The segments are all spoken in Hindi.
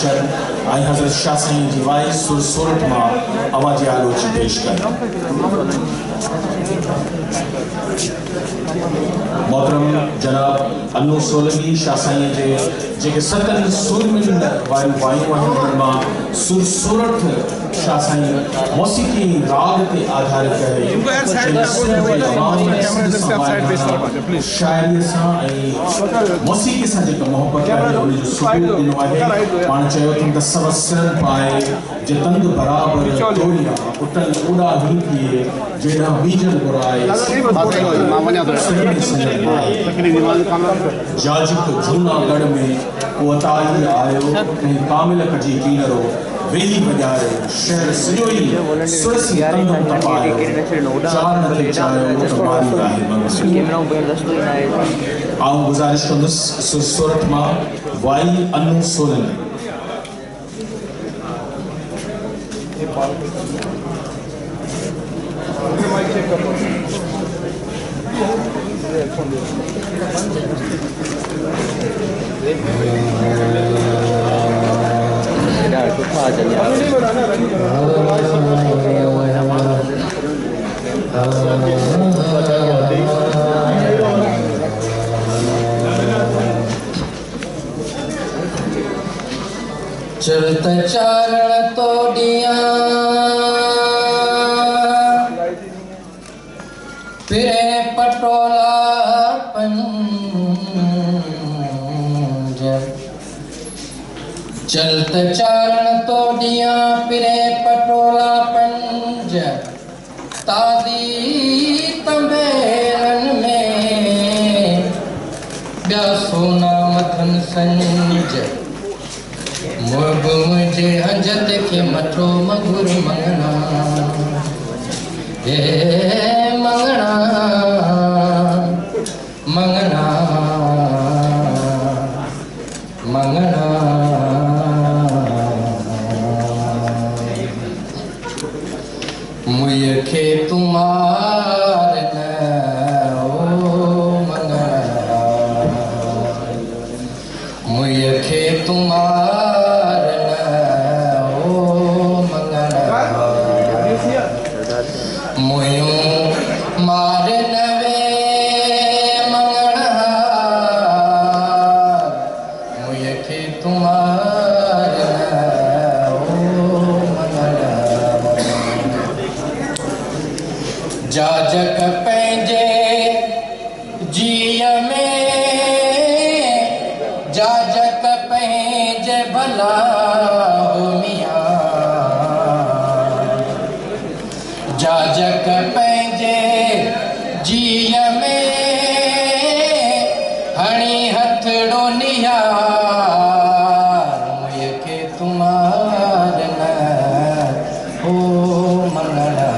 अचन आई हज़रत शाह साईं जी वाई सुर सूरत मां आवाज़ आलोची पेश कर। मोहतरम जनाब अनु सोलंकी शाह साईं जे जेके सतन सुर में वायु वायु मां सुर सूरत शाह साईं मौसीकी राग ते आधारित है शायरी सां ऐं मौसीकी सां जेका मोहब्बत है उन जो सुकून दिनो आहे। पाण चयो त सवसर पाए जे तंग बराबर तोड़िया उटन उड़ा ही थिए जेड़ा बीजन बुराए जाजिक जूनागढ़ में उताई आयो कहीं कामिल कजी कीनरो वेली बजाए शहर सजोई सुरसी तंग तपायो चार नथे चायो तुम्हारी राह मंगल। आऊं गुजारिश कंदुसि सूरत मां वाई अनु सोलंकी। चलत चारण तोड़िया फिरे पटोला पंज चलत चारण तोड़िया फिरे पटोला पंज तादी तंबेरन में ब्या सोना मथन संज मुर्ग मुझे हंजत के मठो मगुर मंगना ए मंगना मंगना मंगना मुझे के तुम्हार न ओ मंगना मुझे के तुम्हार जाजक पंहिंजे जीअ में जाजक पंहिंजे भला हो मियां जाजक पंहिंजे जीअ में हणी हथड़ो निहार मुझे के तुम्हार न हो मंगना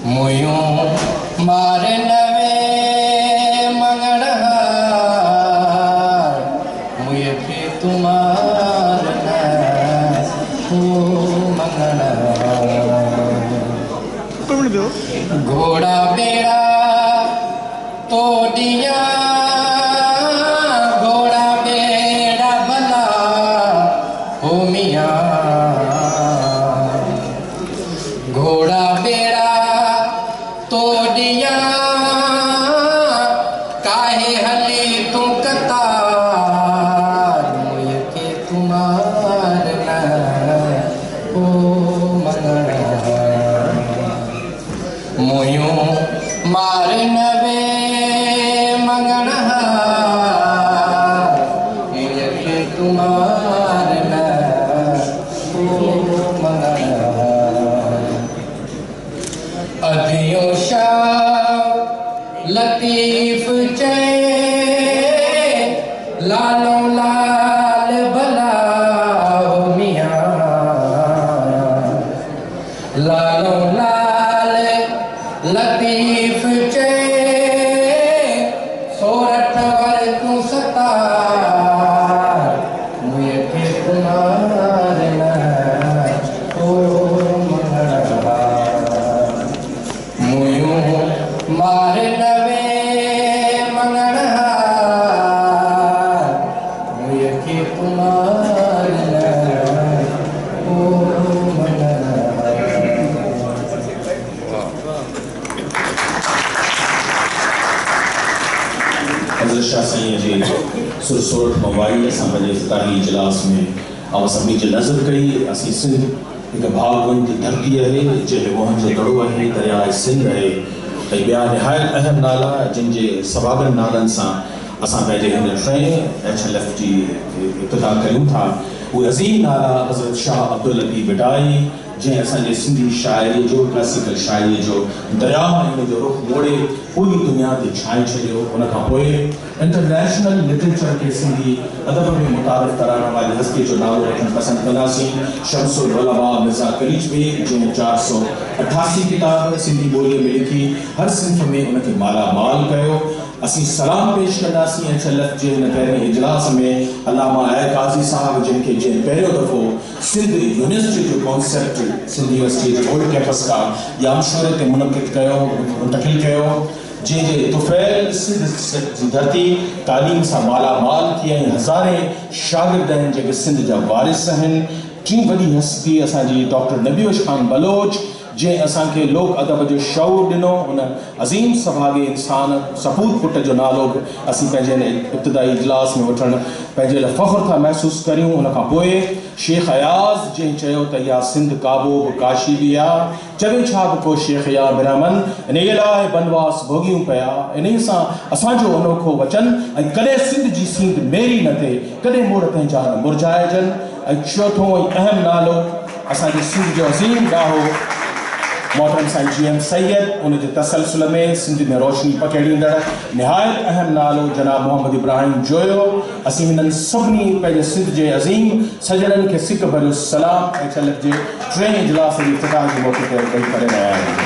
मुयूं मार नवे मंगना मुझे के तुम्हार न हो मंगना। घोड़ा बेड़ा तोड़िया घोड़ा बेड़ा भला हो मियां घोड़ा बेड़ा तोड़िया काहे हली तू कतार मुझे के तुम्हार न हो मंगना मुयूं मार नवे मंगना मुझे के तुम्हार न हो मंगना। अधियो शाह लतीफ चए लालो लाल भला हो मियां लालो लाल लतीफ चए सोरठ वर तू सतार मुझे सुरसोट मोबाइल असांजे इफ्ताही इजलास में और सभी जो नज़र कई असी सिंध एक भागवंत धरती है जंहिं मोहन जो दड़ो है दरियाए सिंध है ॿिया निहायत अहम नाला जिनके सवागन नालन सां असां पंहिंजे हिन HLF जी इब्तिदा कयूं था वो अज़ीम नाला हज़रत शाह अब्दुल लतीफ़ बिडाई जैं असांजे सिंधी शाइरी जो क्लासिकल शाइरी जो दरिया में जो रुख मोड़े पूरी दुनिया ते छाए छॾियो। उन खां पोइ इंटरनेशनल लिटरेचर के सिंधी अदब में मुतारिफ़ कराने वाली हस्ती जो नालो वठणु पसंदि कंदासीं शमसुल उलमा मिर्ज़ा कलीज बेग जो 488 किताब सिंधी ॿोलीअ में लिखी हर सिंध में उनखे मालामाल कयो। असी सलाम पेश कंदासीं HLF जे हिन पहिरें इजलास में अल्लामा ए काज़ी साहब जिनके जे पहिरियों दफ़ो सिंध यूनिवर्सिटी जो कॉन्सेप्ट सिंध यूनिवर्सिटी जे ओल्ड कैंपस का यामशोरे ते मुनक़िद कयो मुंतकिल कयो जे तुफ़ैल सिंध जी धरती तालीम सां मालामाल थी ऐं हज़ारे शागिर्द आहिनि जेके सिंध जा वारिस आहिनि। टी वॾी हस्ती असांजी डॉक्टर नबीश खान बलोच जे असांखे लोक अदब जो शौक़ ॾिनो उन अज़ीम सभागे इंसान सपूत पुट जो नालो बि असीं पंहिंजे इब्तिदाई इजलास में वठणु पंहिंजे लाइ फ़ख्रु था महसूसु करियूं। उन खां पोइ शेख अयाज़ जंहिं चयो त इहा सिंध काबो बि काशी बि आहे चवे छा बि को शेख या ब्राह्मण इन लाइ बनवास भोगियूं पिया इन सां असांजो अनोखो वचन ऐं कॾहिं सिंध जी सींध मेरी न थिए कॾहिं मोड़ पंहिंजा न मुरझाइजनि। ऐं चौथों ऐं अहम नालो असांजे सिंध जो अज़ीम ॾाहो मोहतरम साईं GM सैयद उन जे तसलसल में सिंध में रोशनी पकड़ींदड़ निहायत अहम नालो जनाब मोहम्मद इब्राहिम जोयो। असीं हिननि सभिनी पंहिंजे सिंध जे अज़ीम सजणनि खे सिक भरियो सलाम HLF जे 3 इजलास जी इफ़्तिताह जे मौक़े ते ॾेई करे रहिया आहियूं।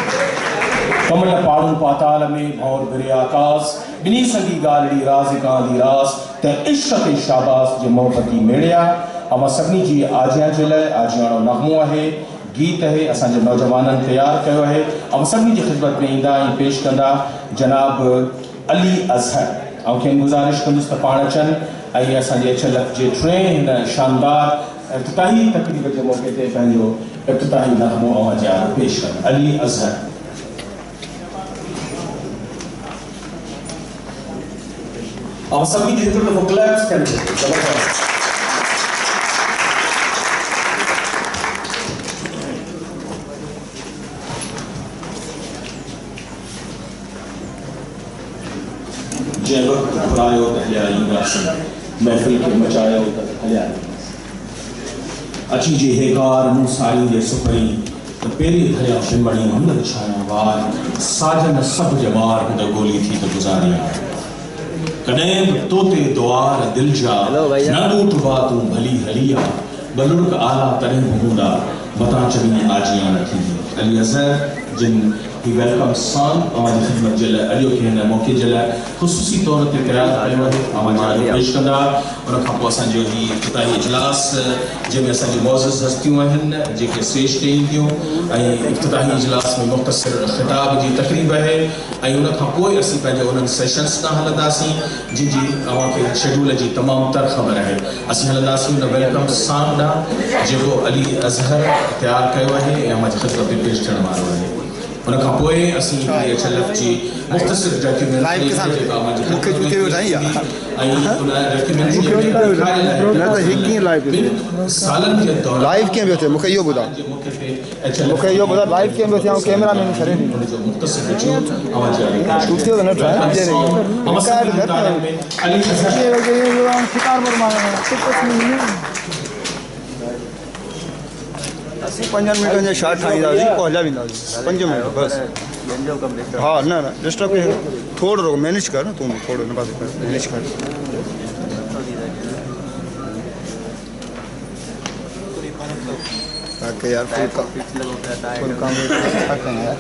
कमल पाड़ू पाताल में भौर भिरे आकाश ॿिन्ही संगी ॻाल्हि राज़िका दी रास त इश्क ते शाबाश जे मोहब्बती मेड़िया अमां सभिनी जी आजियां जे लाइ आजियाणो नग़मो आहे गीत है असांजे नौजवाननि तैयार कयो है ऐं सभिनी जी ख़िदमत में ईंदा ऐं पेश कंदा जनाब अली अज़हर ऐं खेनि गुज़ारिश कंदुसि त पाण अचनि ऐं असांजे HLF जे 3 हिन शानदार इफ्तिताही तक़रीब जे मौक़े ते पंहिंजो इफ्तिताही नग़मो ऐं अजियार पेश कनि। अली अज़हर ऐं सभिनी जी हिकु दफ़ो क्लैप्स कनि ज़बरदस्त। जै वक्त घबरायो त हलिया ईंदासीं महफ़िल खे मचायो त हलिया अची जे हेकार मूं साड़ी जे सुपरी त पहिरीं धरिया शिमड़ी हुन छाया वार साजन सभु जवार हुन गोली थी त गुज़ारिया कॾहिं बि तोते दुआर दिलि जा न ॿूट बा तूं भली हलिया बलुर्ग आला तॾहिं बि हूंदा मतां चवी आजियां न थींदी। अली अज़हर जिन ही वेलकम सॉन्ग हमारी खिदमत जे लाइ अॼु खे हिन मौक़े जे लाइ ख़ुसूसी तौर ते तयारु कयो आहे हमारी पेश कंदा। उन खां पोइ असांजो ही इफ्तिताही इजलास जंहिंमें असांजी मौज़ूज़ हस्तियूं आहिनि जेके स्टेज ते ईंदियूं ऐं इफ्तिताही इजलास में मुख़्तसिर ख़िताब जी तक़रीब आहे ऐं उन खां पोइ असीं पंहिंजे उन्हनि सेशन्स तां हलंदासीं जंहिंजी तव्हांखे शेड्यूल जी तमामु तर ख़बर आहे। असीं हलंदासीं उन वेलकम सॉन्ग ॾांहुं जेको अली अज़हर तयारु कयो आहे ऐं हमारी खिदमत में पेश थियण वारो आहे। उन खां पोइ असीं HLF जी मुख़्तसिर डॉक्यूमेंट्री मूंखे जूते वठाई आहे ऐं उन डॉक्यूमेंट्री सालनि जे दौरान लाइव कीअं पियो थिए मूंखे इहो ॿुधायो लाइव कीअं पियो थिए ऐं कैमरा मैन छॾे जूते त न असीं 5 मिनटनि जा शॉट ठाहींदासीं पोइ हलिया वेंदासीं 5 मिनट बसि। हाँ न डिस्टर्ब थोड़ो रोक मैनेज कर न तूं थोड़ो हिन पासे कर मैनेज कर ताकि यार फुल काम यार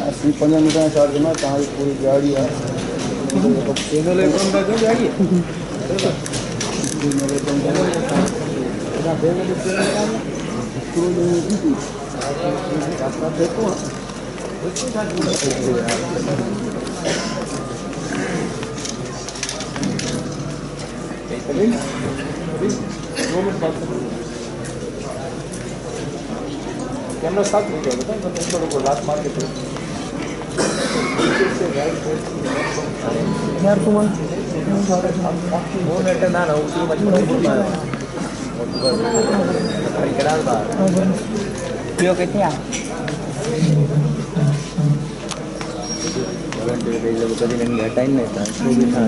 असीं 5 मिनट चार्ज करना तव्हांजी पूरी गाड़ी आहे चैनल कैमरा साथ में क्या होता है थोड़ा को लात मार के यार कुमार वो नेट ना ना उसको मजबूत बोल रहा है करा रहा है क्यों कहते हैं कभी नहीं घटा नहीं था तो भी था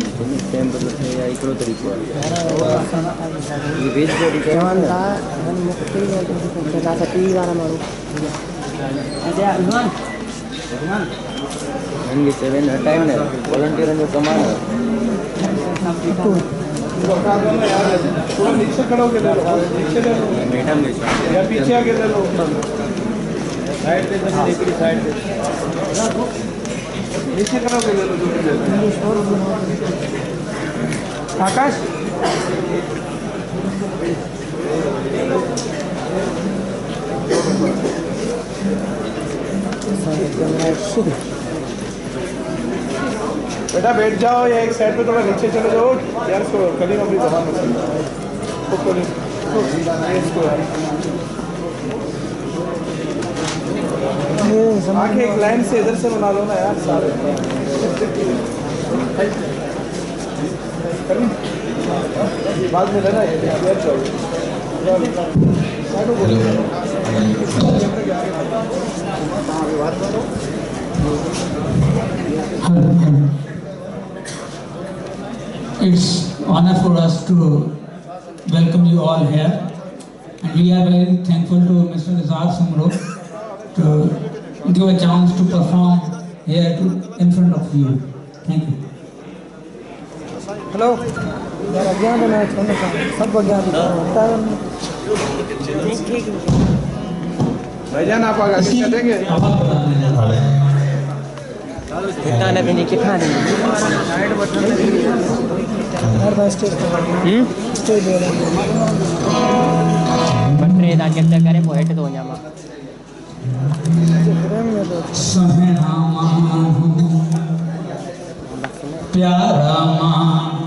सेम मतलब है या इकरो तरीके ये वेज बॉडी का था हम मुक्ति है तो पहला सती वाला मारो अजय अनुमान नंगे सेवन टाइम ने वॉलंटियर जो कमान है थोड़ा नीचे खड़ा होके ले लो नीचे ले लो मैडम या पीछे आके ले लो साइड पे देखिए साइड पे नीचे खड़ा होके ले लो आकाश बेटा बैठ जाओ या एक साइड पे थोड़ा नीचे चले जाओ यार इसको कलीम अपनी जबान में आके एक लाइन से इधर से बना लो ना यार सारे बाद में लेना It's honor for us to welcome you all here, and we are very thankful to Mr. Nizar Sumro to give a chance to perform here in front of you. Thank you. Hello सब भाईजान आप आगे देंगे कितना देंगे कितना देंगे बटरे दा चलता करे वो हेट दो जामा सहना मान प्यारा मान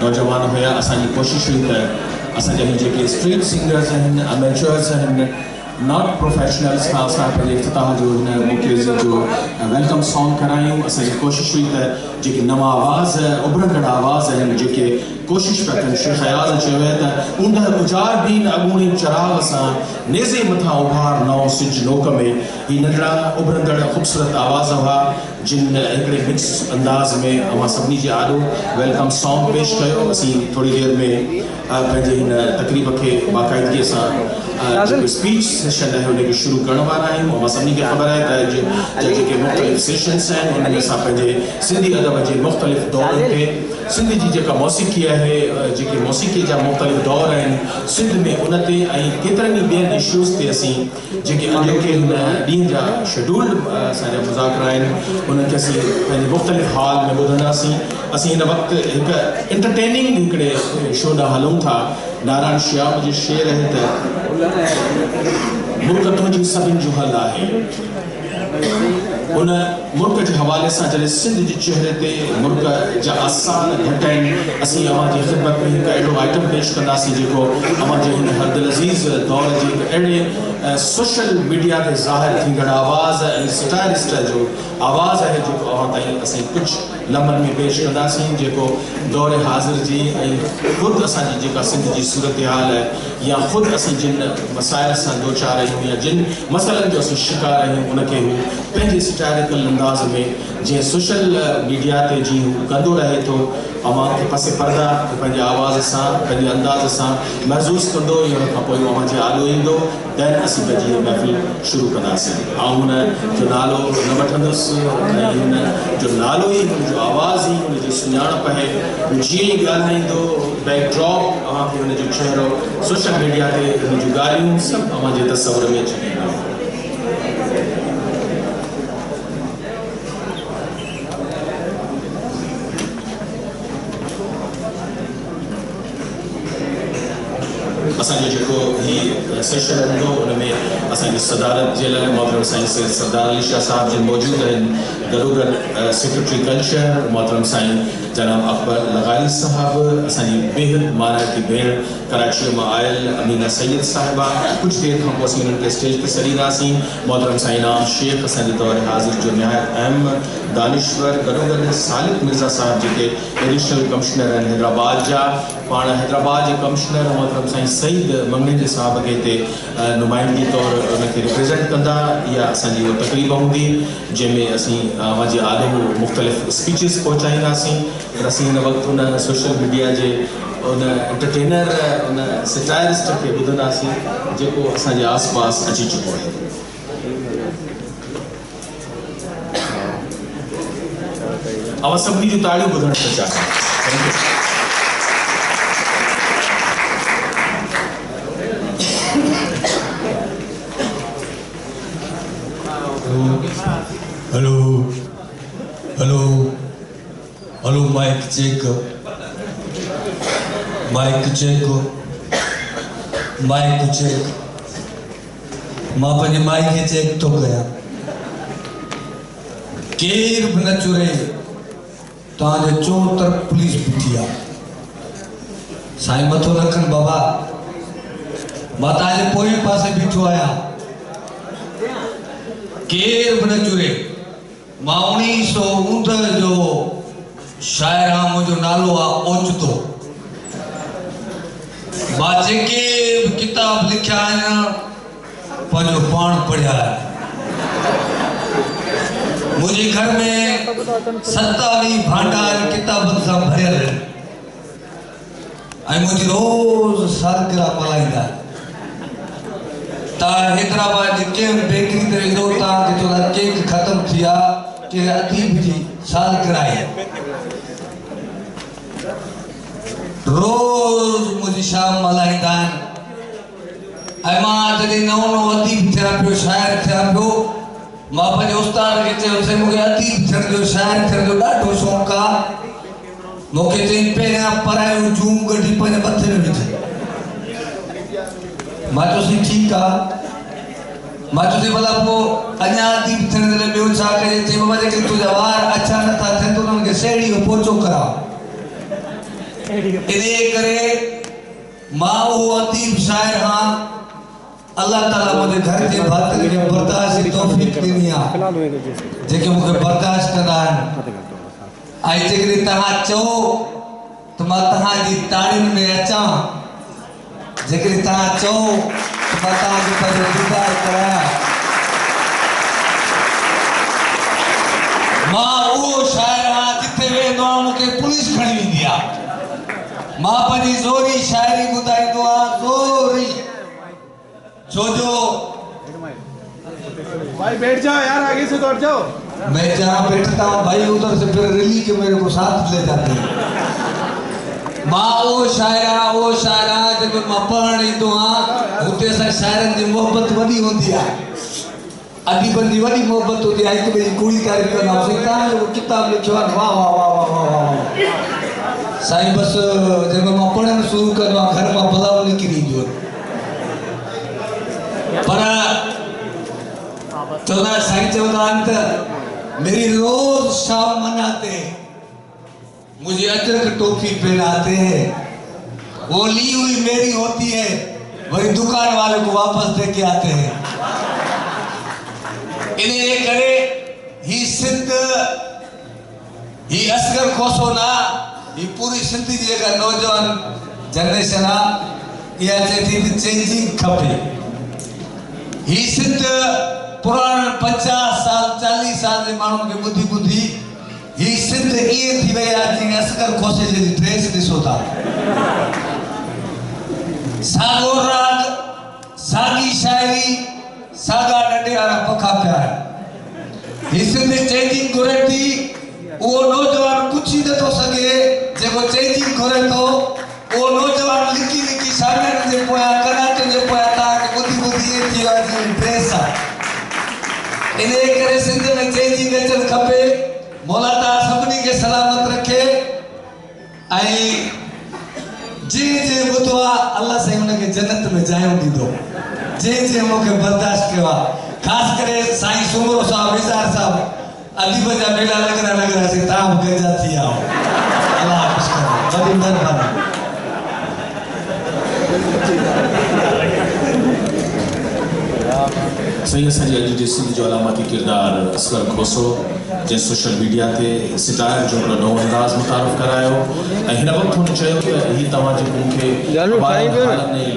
नौजवान हुआ असांजी कोशिश हुई त असांजा जेके स्ट्रीट सिंगर्स आहिनि अमेचर्स आहिनि नॉट प्रोफेशनल्स खां असां पंहिंजे इफ़्तिताह जो हिन मौक़े जो वेलकम सॉन्ग करायूं। असांजी कोशिश हुई त जेके नवां आवाज़ उभरंदड़ आवाज़ आहिनि जेके कोशिश पिया कनि शेख अयाज़ चयो आहे त ऊंदह गुजार दीन अॻूणी चराग सां नेज़े मथां उभार नओं सिज नोक में ही नंढड़ा उभरंदड़ ख़ूबसूरत आवाज़ हुआ जिन हिकिड़े मिक्स अंदाज़ में अवां सभिनी जे आॾो वेलकम सॉन्ग पेश कयो। असीं थोड़ी देर में पंहिंजे हिन तक़रीब खे बाक़ाइदगीअ सां स्पीच सेशन है उनके शुरू करने वाला आहियूं। अवां सभिनी खे ख़बर है त जेके मुख़्तलिफ़ सेशन्स आहिनि उनमें असां पंहिंजे सिंधी अदब जे मुख़्तलिफ़ दौरनि ते सिंध जी जेका मौसीक़ी है जेके मौसीक़ी जा मुख़्तलिफ़ दौर आहिनि सिंध में उन ते ऐं केतिरनि ई ॿियनि इश्यूज़ ते असीं जेके अॼोके हिन ॾींहं जा शेड्यूल असांजा मुज़ाकरा आहिनि उन्हनि खे असीं पंहिंजे मुख़्तलिफ़ हाल में ॿुधंदासीं। असीं हिन वक़्तु हिकु एंटरटेनिंग हिकिड़े शो ॾांहुं हलूं था। नारायण श्याम जो शेर है त मुल्क तुंहिंजी सभिनि जो हल आहे। उन मुल्क के हवाले से जैसे सिंध के चेहरे ते मुल्क जा आसान घट आहिनि असीं अवां जी ख़िदमत में एक अहिड़ो आइटम पेश कंदासीं जेको अवां जे हिन हरदिलअज़ीज़ दौर जे हिकु अहिड़े सोशल मीडिया ते ज़ाहिर थींदड़ आवाज़ ऐं स्टाइलिस्ट जो आवाज़ है जो अवां ताईं असीं कुछ लम्हनि में पेश कंदासीं जेको दौर हाज़िर जी ऐं ख़ुदि असांजी जेका सिंध जी सूरत हाल है या ख़ुदि असीं जिन मसाइल सां दो चार आहियूं या जिन मसइलनि जो असीं शिकार आहियूं उनखे हू पंहिंजे स्टाइलिकल अंदाज़ में जीअं सोशल मीडिया ते जीअं हू कंदो रहे थो अवां खे पसे पर्दा पंहिंजे आवाज़ सां पंहिंजे अंदाज़ सां महसूस कंदो ऐं उन खां पोइ अवां जे आॾो ईंदो दैन असीं पंहिंजी महफ़िल शुरू कंदासीं। ऐं हुन जो नालो न वठंदुसि ऐं हुन जो नालो ई हुन जो आवाज़ ई हुन जी सुञाणप आहे जीअं ई ॻाल्हाईंदो बैकड्रॉप अवां खे हुन जो चहिरो सोशल मीडिया ते हुन जूं ॻाल्हियूं सभु अवां जे तसवुर में अची वेंदियूं। असांजो जेको ही सेशन हूंदो उनमें असांजी सदारत जे लाइ मोहतरम साईं सैयद सरदार अली शाह साहब जिन मौजूद आहिनि गॾोगॾु सेक्रेटरी कल्चर मोहतरम साईं जनाब अकबर लगाई साहब असांजी बेहद मारायती भेण कराची मां आयल अमीना सैयद साहिबा कुछ देर खां पोइ असीं उन्हनि खे स्टेज ते सॾींदासीं। मोहतरम साईं नाम शेख असांजे दौर हाज़िर जो निहायत अहम दानिश्वर गॾोगॾु सालिक मिर्ज़ा साहब जेके एडिशनल कमिश्नर आहिनि हैदराबाद जा पाण हैदराबाद जे कमिश्नर मोहतरम साईं सईद मंगने साहब खे हिते नुमाइंदगी तौर उनखे रिप्रेज़ेंट कंदा। इहा असांजी उहा तक़रीब हूंदी जंहिंमें असीं अवां जे आॾो मुख़्तलिफ़ स्पीचिस पहुचाईंदासीं। पर असीं हिन वक़्तु उन सोशल मीडिया जे उन एंटरटेनर उन सटायरिस्ट खे ॿुधंदासीं जेको असांजे आस पास अची चुको आहे। अवां सभिनी जूं ताड़ियूं ॿुधण थो चाहियां। Hello hello hello mic check mic check mic check मां पंहिंजे माइक खे चेक थो कयां केर बि न चुरे तव्हांजे चोर तरफ़ पुलिस बीठी आहे। साईं मथो रखनि बाबा मां तव्हांजे पोएं पासे बीठो आहियां केर बि न चुरे। मां 1959 जो शाइर आहियां मुंहिंजो नालो आहे ओचितो जेके किताब लिखिया आहिनि पंहिंजो पाण पढ़िया आहे। मुझे घर में 27 भांडा किताबनि सां भरियल आहिनि ऐं मुंहिंजी रोज़ सालगिरह मल्हाईंदा। तव्हां हैदराबाद जी कंहिं बेकरी ते वेंदो तव्हांखे चवंदा केक ख़तमु थी विया के अदीब जी सालगिरह आहे। रोज़ मुझी शाम मल्हाईंदा आहिनि ऐं मां जॾहिं नओं अदीब थिया पियो शाइर थिया पियो मां पंहिंजे उस्ताद खे चयोसीं मूंखे अदीब थियण जो शाइर थियण जो ॾाढो शौक़ु आहे। मूंखे चई पहिरियां पढ़ायूं जूं गॾी पंहिंजे मथे में विझ। मां चयोसीं ठीकु आहे। मां चयोसीं भला पोइ अञा अदीब थियण जे लाइ ॿियो छा कजे? चई बाबा जेके तुंहिंजा वार अछा नथा थियनि त उन्हनि खे सेड़ी जो पोचो कराओ। इने करे मां उहो अदीब शाइर हाँ। अल्लाह ताला मुझे घर के भातिल खे बर्दाश्त की तौफीक ॾिनी आहे जेके मूंखे बर्दाश्त कंदा आहिनि। ऐं जेकॾहिं तव्हां चओ त मां तव्हांजी ताड़ियुनि में अचां, जेकॾहिं तव्हां चओ त मां तव्हांखे पंहिंजो दीदार करायां, मां उहो शाइर आहियां जिथे वेंदो आहियां मूंखे पुलिस खणी वेंदी आहे। मां पंहिंजी ज़ोरी शाइरी ॿुधाईंदो आहियां, ज़ोरी। छोजो भाई बैठ जाओ यार, आगे से दौड़ जाओ। मैं जहाँ बैठता हूँ भाई उधर से फिर रैली के मेरे को साथ ले जाते हैं। मां वो शायरा जब मां पढ़ण ईंदो आहियां हुते असां शाइरनि जी मोहबत वॾी हूंदी आहे, अदीबनि जी वॾी मोहबत हूंदी आहे। हिक ॿिए जी कूड़ी तारीफ़ कंदा हुआसीं, तव्हां जेको किताब लिखियो आहे वाह वाह वाह वाह वाह वाह साईं। बसि जब मां पढ़णु शुरू कंदो आहियां घर मां भलाउ निकिरी ईंदियूं आहिनि। पर चौदह साईं चौदह अंत मेरी रोज शाम मनाते मुझे अजरक टोपी पहनाते हैं, वो ली हुई मेरी होती है वही दुकान वाले को वापस दे के आते हैं। इन्हें करे ही सिंध ही असगर खोसोना ही पूरी सिंध जी जेका नौजवान जनरेशन आ इहा चए थी चेंजिंग खपे। ही सिंध पुराण 50 साल 40 साल जे माण्हुनि खे ॿुधी ॿुधी ही सिंध ईअं थी वई आहे जीअं असगर खोसे जी ड्रेस ॾिसो था। साॻो राग, साॻी शाइरी, साॻा नंढियारा पखा पिया आहिनि। ही सिंध चेंजिंग घुरे थी, उहो नौजवान कुझु ई नथो सघे जेको चेंजिंग घुरे थो। उहो नौजवान लिकी लिकी शामियारनि जे पोयां कनाटनि जे पोयां तव्हांखे ॿुधी ॿुधी ईअं थी वियो आहे जीअं ड्रेस आहे। इन करे सिंध में चेंजिंग अचणु खपे। मौला ताला सभिनी खे सलामत रखे ऐं जे ॿुधो आहे अल्लाह साईं हुनखे जन्नत में जायूं ॾींदो। जे मूंखे बर्दाश्त कयो आहे, ख़ासि करे साईं सुमरो साहब, निज़ार साहब, अदीब जा मेला लॻरासीं, तव्हां बि गंजा थी विया। अल्लाह हाफ़िज़ करे, वॾी महिरबानी। सही असांजी अॼु जे सिंध जो अलामती किरदार असगर खोसो जंहिं सोशल मीडिया ते सितार जो हिकिड़ो नओं अंदाज़ मुतारफ़ करायो ऐं हिन वक़्तु हुन चयो कि हीउ तव्हां जेको मूंखे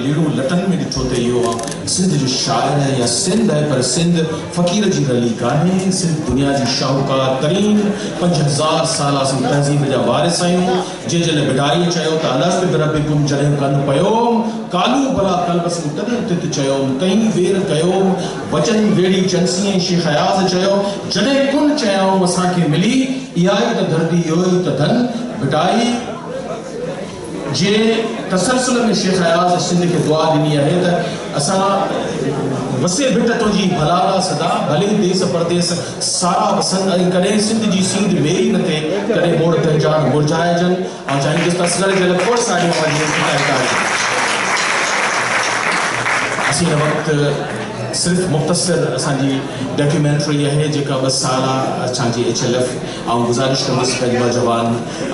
लीड़ू लटनि में ॾिठो त इहो आहे सिंध जो शाइर या सिंध आहे, पर सिंध फ़क़ीर जी रली कान्हे। सिंध दुनिया जी शाहूकार तरीन 5000 साल तहज़ीब जा वारिस आहियूं। जंहिं जॾहिं बिडाई चयो त अलस्त बिरब्बिकुम जॾहिं कन पियो कालू भला कल्बस तॾहिं तित चयो कई बेर कयो वचन वेड़ी चंसी शेख हयाज़ चयो जॾहिं कुन चयाऊं असांखे मिली इहा ई त धरती इहो ई त धन बिटाई। जे तसलसल में शेख हयाज़ सिंध खे दुआ ॾिनी आहे त असां वसे भिट तुंहिंजी भलाला सदा भले देश परदेस सारा पसंद ऐं कॾहिं सिंध जी सींध वेरी न थिए कॾहिं मोड़ पंहिंजा मुरझाइजनि ऐं चाहींदुसि त असगर जे लाइ खोड़ साड़ियूं असीं हिन वक़्तु सिर्फ़ मुख़्तसिर असांजी डॉक्यूमेंट्री है जेका 2 साल असांजी HLF ऐं गुज़ारिश कंदुसि पंहिंजे नौजवान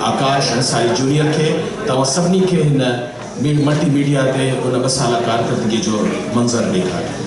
आकाश अंसारी जूनियर खे तव्हां सभिनी खे हिन मल्टीमीडिया ते उन 2 साल कारकर्दगी जो मंज़र ॾेखारियो।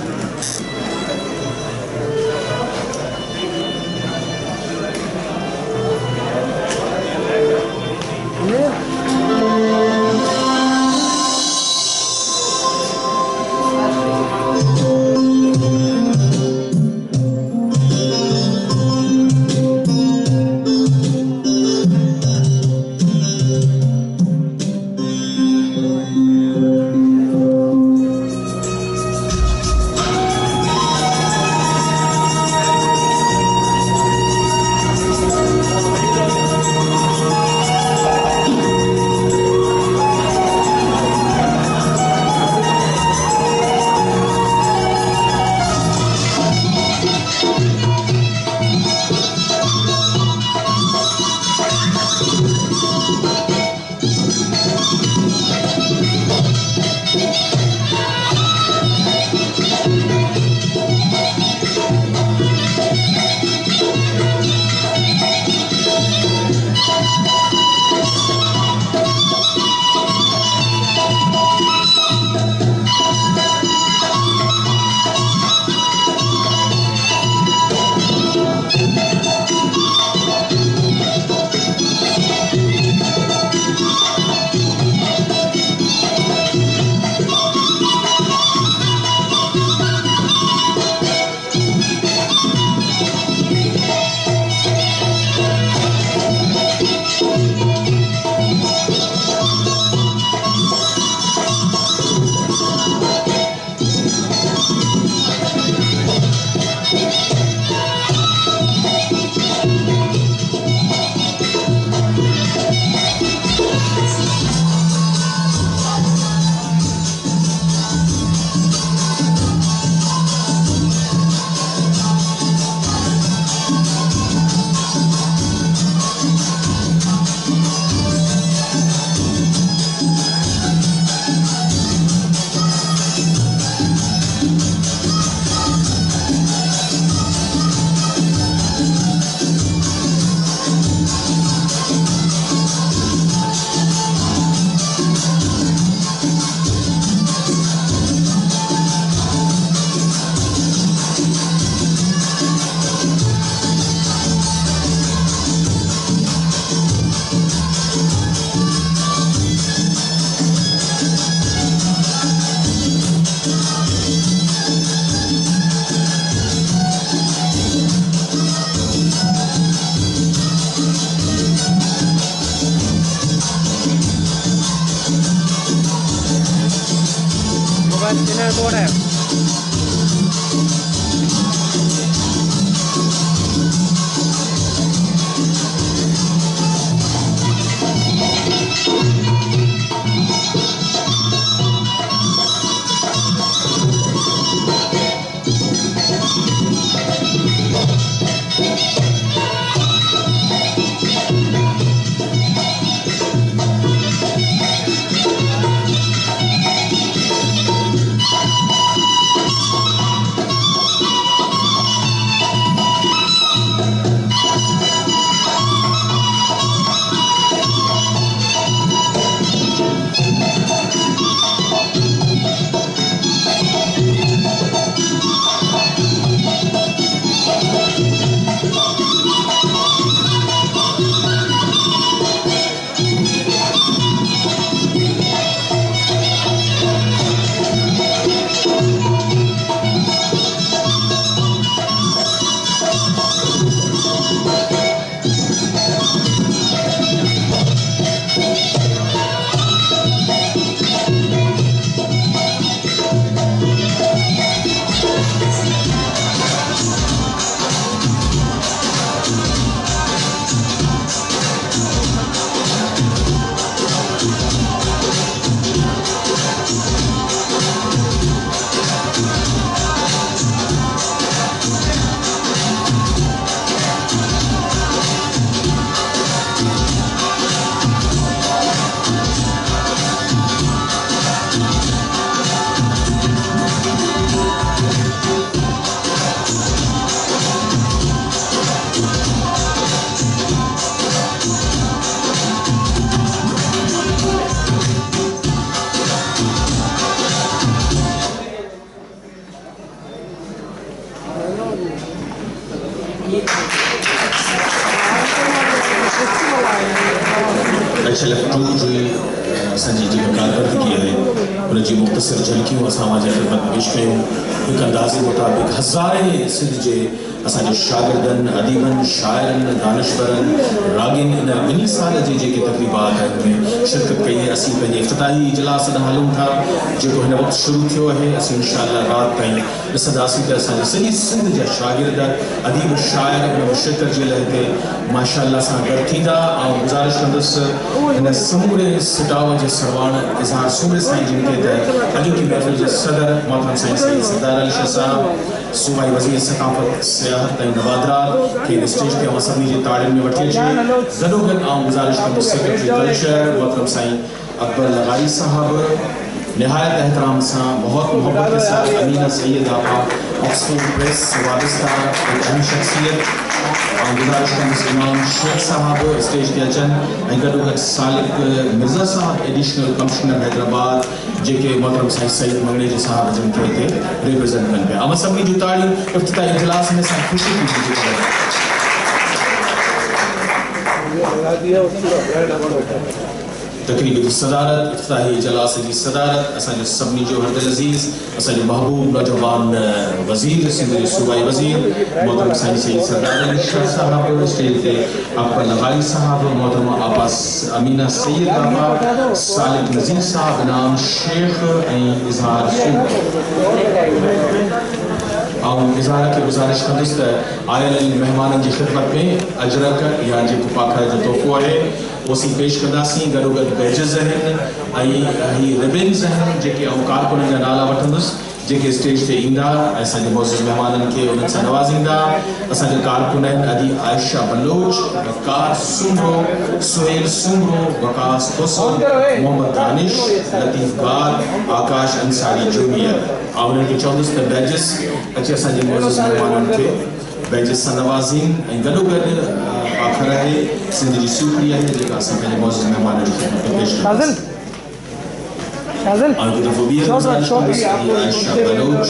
HLF2 जो असांजी जेका कारकर्दगी आहे उनजी मुख़्तसिर झलकियूं असां जे ख़िदमत में पेश कयूं। हिकु अंदाज़े मुताबिक़ हज़ारे सिंध जे असांजे शागिर्दनि, अदीबनि, शाइरनि, दानिशवरनि, रागिन इन ॿिनी साल जे जेके तक़रीबात आहिनि उनमें शिरकत कई आहे। असीं पंहिंजे इफ़्तिताही इजलास ॾांहुं हलूं था जेको हिन वक़्तु शुरू थियो आहे। असीं इंशाअल्लाह राति ताईं ॾिसंदासीं त असांजे सॼी सिंध जा शागिर्द, अदीब, शाइर उन शिरकत जे लाइ हिते माशाअल्लाह सां गॾु थींदा। ऐं गुज़ारिश कंदुसि हिन समूरे सिटाव जे सरवाण इज़हार सूबे साईं जिन खे त अॼोकी महफ़िल जे सदर मोहतरम साईं सैयद सरदार अली शाह साहब, सूबाई वज़ीर सक़ाफ़त, सियाहत ऐं नवादरात खे स्टेज ते सभिनी जी ताड़ियुनि में वठी अचे। गॾोगॾु गुज़ारिश कंदुसि सेक्रेटरी कल्चर मोहतरम साईं अकबर लगाई साहब निहायत एहतराम सां बहुत मोहब्बत के साथ अमीना सैयद आपा ऑक्सफोर्ड प्रेस से वाबस्ता एक अहम शख्सियत और गुजारिश कंदुसि इमाम शेख साहब स्टेज ते अचनि ऐं गॾोगॾु सालिक मिर्ज़ा साहब एडिशनल कमिश्नर हैदराबाद जेके मोहतरम साईं सईद मंगनेजी साहब जिन खे हिते रिप्रेज़ेंट कनि पिया। अमा सभिनी जूं ताड़ियूं इफ़्तिताही इजलास में सां ख़ुशी थी। तकरीब की सदारत, इफ्ताही इजलास की सदारत असांजे सभिनी जो हरदिल अज़ीज़ असांजो महबूब नौजवान वज़ीर सिंध जो सूबाई वज़ीर मोहतरम साईं सैयद सरदार अली शाह साहब, स्टेज ते अकबर लगाई साहब, मोहतरम आपा अमीना सैयद आपा, सालिक नज़ीर साहब, इनाम शेख ऐं इज़हार और इज़हार के गुजारिश कंदुसि त आयल मेहमाननि जी ख़िदमत में अजरक या जेको पाखर जो तोहफ़ो आहे वो सी पेश कंदासीं। गॾोगॾु बैजिस आहिनि ऐं रिबिन्स आहिनि जेके कारकुननि जा नाला वठंदुसि जेके स्टेज ते ईंदा ऐं असांजे मौजूद मेहमाननि खे उन्हनि सां नवाज़ींदा। असांजे कारकुन आहिनि अदी आयशा बलोच, वकार सुमरो, सुहेल सुमरो, वकास हुसैन, मोहम्मद दानिश, लतीफ़ गार, आकाश अंसारी जूनियर। और उन्हनि खे चवंदुसि त बैजिस अचे असांजे मौजूद मेहमाननि खे बैजिस सां नवाज़ीन ऐं गॾोगॾु आख़िर आहे सिंध जी सूखड़ी आहे जेका असां पंहिंजे मौजूद मेहमाननि जी ख़िदमत में पेश कंदासीं। आयशा बलोच,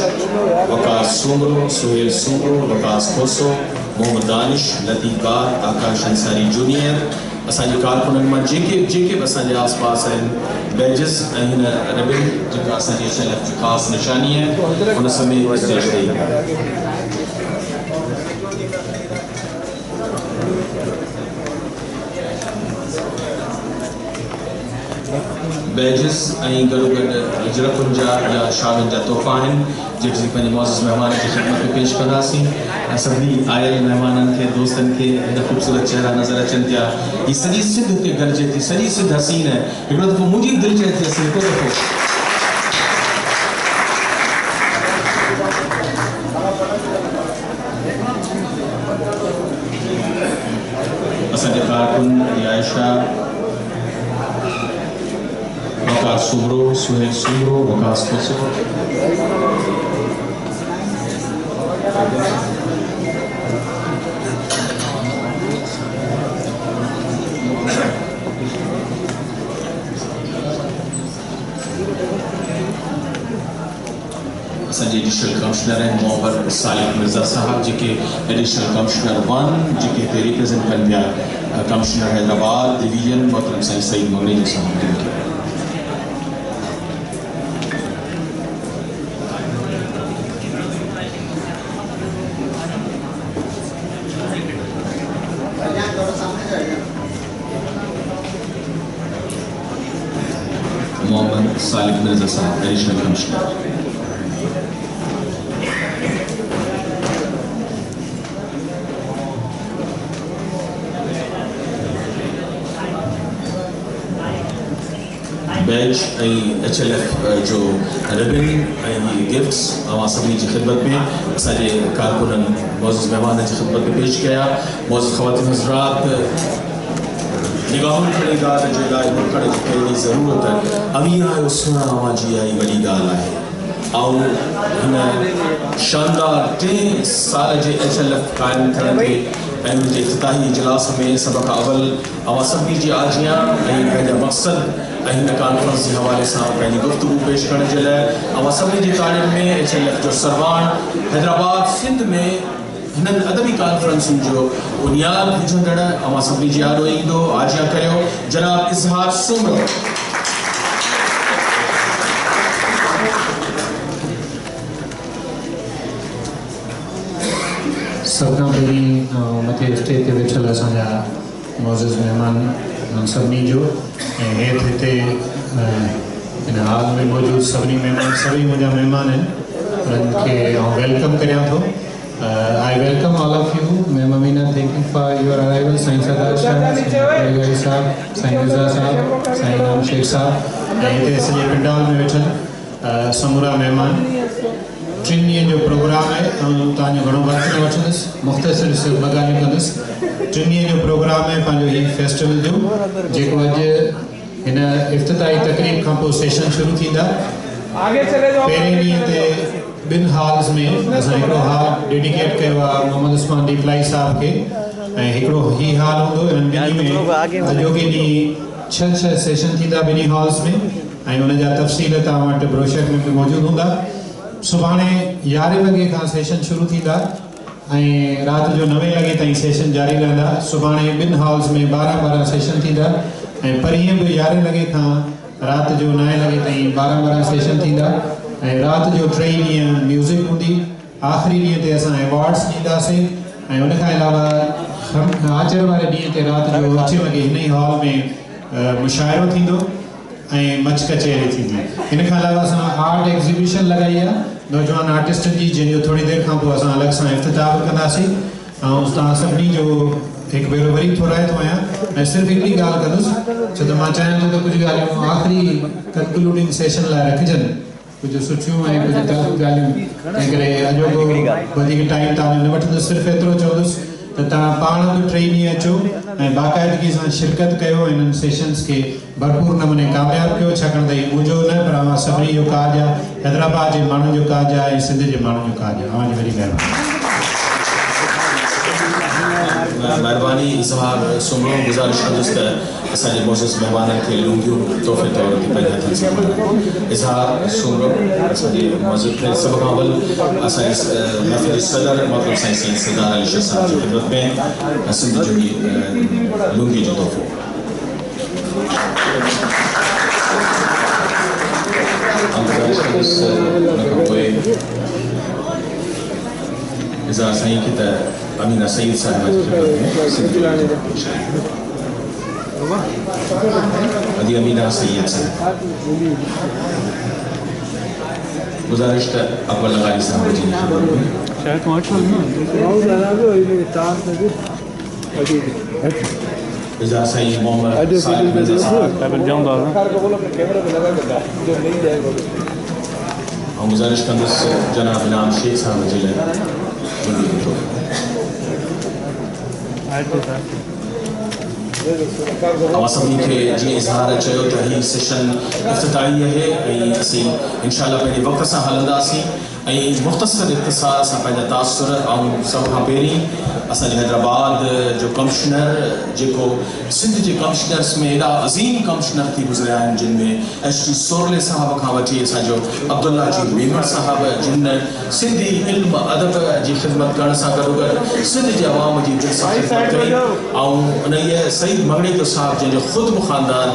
वकार सुमरो, सुहेल सुमरो, वकास होसो, मोहम्मद दानिश, लतीफ़ गार, आकाश अंसारी जूनियर असांजे कारकुननि मां जेके बि असांजे आस पास आहिनि बैजिस ऐं हिन रिबिन जेका असांजी HLF जी ख़ासि निशानी आहे उन समेत स्टेज ते बैजिस ऐं गॾोगॾु जड़पुंजा या शागिर्द जा तोहफ़ा आहिनि जेके पंहिंजे मौजूद मेहमान जी ख़िदमत में पेश कंदासीं ऐं सभिनी आयल मेहमाननि खे दोस्तनि खे हेॾा ख़ूबसूरत चेहरा नज़र अचनि पिया हीअ सॼी सिंध हुते गॾिजे थी सॼी सिंध हसीन आहे हिकिड़ो दफ़ो मुंहिंजी दिलि चए थी असीं हिकु दफ़ो असांजे कारकुन आयशा वकास सुमरो सुहेल सुमरो वकास कोसो असांजे एडिशनल कमिश्नर हैं मोहम्मद सालिक मिर्ज़ा साहब जेके एडिशनल कमिश्नर 1 जेके हिते रिप्रेजेंट कनि पिया कमिश्नर हैदराबाद डिवीजन मोहतरम साईं सईद मंगनी साहब मोहम्मद सालिक मिर्ज़ा साहब एडिशनल कमिश्नर बैच HLF जो रिबन गिफ्ट्स अवां सभिनी जी ख़िदमत में असांजे कारकुननि मौजूद मेहमान जी ख़िदमत में पेश कया मौजूद ख़वातीन हज़रात निगाहुनि खणीदार जे लाइ मुखड़ जी कहिड़ी ज़रूरत अमी आयो सुहिणा अवां जी आई वॾी ॻाल्हि आहे ऐं हिन शानदार 3 साल जे HLF क़ाइमु थियण ते ऐं उनजे इफ़्तिताही इजलास में सभ खां अवल अवां सभिनी जी आजियां ऐं पंहिंजा मक़सद ऐं हिन कॉन्फ्रेंस जे हवाले सां पंहिंजी गुफ़्तगू पेश करण जे लाइ अवां सभिनी जी तारीफ़ में HLF जो सरवान हैदराबाद सिंध में हिननि अदबी कॉन्फ्रेंसुनि जो बुनियाद विझंदड़ अवां सभिनी जी आॾो ईंदो आजियां करियो जनाब इज़हार सुमरो सब खां पहिरीं मथे स्टेज ते वेठल असांजा मौजूद मेहमान सभिनी जो ऐं हेठि हिते हिन हाल में मौजूदु सभिनी मेहमान सभई मुंहिंजा महिमान आहिनि उन्हनि खे आउं वेलकम करियां थो I welcome all of you ma'am Amina thank you for your arrival साईं सरदार शाह साहब साईं मिर्ज़ा साहब साईं नाम शेख साहब ऐं हिते सॼे पिंडाल में वेठल समूरा महिमान 3 ॾींहंनि जो प्रोग्राम आहे ऐं तव्हांजो घणो वक़्तु न वठंदुसि मुख़्तसिर सिर्फ़ु 2 ॻाल्हियूं कंदुसि 3 ॾींहंनि जो प्रोग्राम आहे पंहिंजो हीउ फेस्टिवल जो जेको अॼु हिन इफ़्तिताही तक़रीब खां पोइ सेशन शुरू थींदा पहिरें ॾींहं ते 2 हॉल्स में असां हिकिड़ो हॉल डेडिकेट कयो आहे मोहम्मद उस्मान डीपलाई साहब खे ऐं हिकिड़ो हीउ हॉल हूंदो हिननि ॿिन्ही में अॼोके ॾींहुं 6 सेशन थींदा 2 हॉल्स में ऐं उनजा तफ़सील तव्हां वटि ब्रोशर में बि मौजूदु हूंदा सुभाणे 11 वॻे खां सेशन शुरू थींदा ऐं राति जो 9 लॻे ताईं सेशन जारी रहंदा सुभाणे 2 हॉल्स में 12 सेशन थींदा ऐं परीहं बि 11 लॻे खां राति जो 9 लॻे ताईं 12 सेशन थींदा ऐं राति जो 3 ॾींहं म्यूज़िक हूंदी आख़िरी ॾींहं ते असां अवॉर्ड्स ॾींदासीं ऐं उनखां अलावा आचर वारे ॾींहं ते राति जो 8 वॻे हिन ई हॉल में मुशाइरो थींदो ऐं मच कचहरी थींदी हिन खां अलावा असां आर्ट एग्ज़िबिशन लॻाई आहे नौजवान आर्टिस्टनि जी जंहिंजो थोरी देरि खां पोइ असां अलॻि सां इफ़्तिताह कंदासीं ऐं तव्हां सभिनी जो हिकु भेरो वरी थोराए थो आहियां ऐं सिर्फ़ु हिकिड़ी ॻाल्हि कंदुसि छो त मां चाहियां थो त कुझु ॻाल्हियूं आख़िरी कंक्लूडिंग सेशन लाइ रखिजनि कुझु सुठियूं ऐं कुझु तलख़ ॻाल्हियूं तंहिं करे अॼोको वधीक टाइम तव्हांजो न वठंदुसि सिर्फ़ु एतिरो चवंदुसि त तव्हां पाण बि 3 ॾींहं अचो ऐं बाक़ाइदगी सां शिरकत कयो हिननि सेशन्स खे भरपूर नमूने कामयाबु कयो छाकाणि त हीउ मुंहिंजो न पर अवां सभिनी जो काज आहे हैदराबाद जे माण्हुनि जो काज आहे ऐं सिंध जे माण्हुनि जो काज आहे अवांजी वॾी महिरबानी इज़हार सुमरो गुज़ारिश कंदुसि त असांजे मौजूद महिमाननि खे लुंगियूं तोहफ़े तौर ते पंहिंजे हथनि सां इज़हार सुमरो असांजे मौजूद सभ खां अवल असांजे महफ़िल सदर मोहतरम साईं सईद सरदार अली शाह साहब जी ख़िदमत में सिंध जो हीउ लुंगी जो तोहफ़ो गुज़ारिश कंदुसि उन खां पोइ इज़हार साईं खे त अमीना सईद साहिबा जी ख़िदमत में अदी अमीना सैयद से गुजारिश अकबर लगारी साहब जी इजाज़ सही मोहम्मद सालिम मिर्ज़ा साहब और गुजारिश कंदुस जनाब इनाम शेख साहब जी सभी के जी इज़हार चयो त ही सेशन इफ्तिताही है असी इंशाल्लाह पे वक्त से हलंदासी मुख्तसर इख्तिसार से पंहिंजा तासुर सब खां पहिरीं असांजे हैदराबाद जो कमिश्नर जेको सिंध के कमिश्नर्स में एॾा अज़ीम कमिश्नर थी गुज़रिया आहिनि जिन में एच.टी. सोरले साहब खां वठी असांजो अब्दुल्ला जी मेमन साहब जिन सिंधी इल्म अदब की ख़िदमत करण सां गॾोगॾु सिंध जे अवाम जी दिलि सां ख़िदमत कई उन सईद मगड़ेतो साहब जंहिंजो ख़ुदि ख़ानदान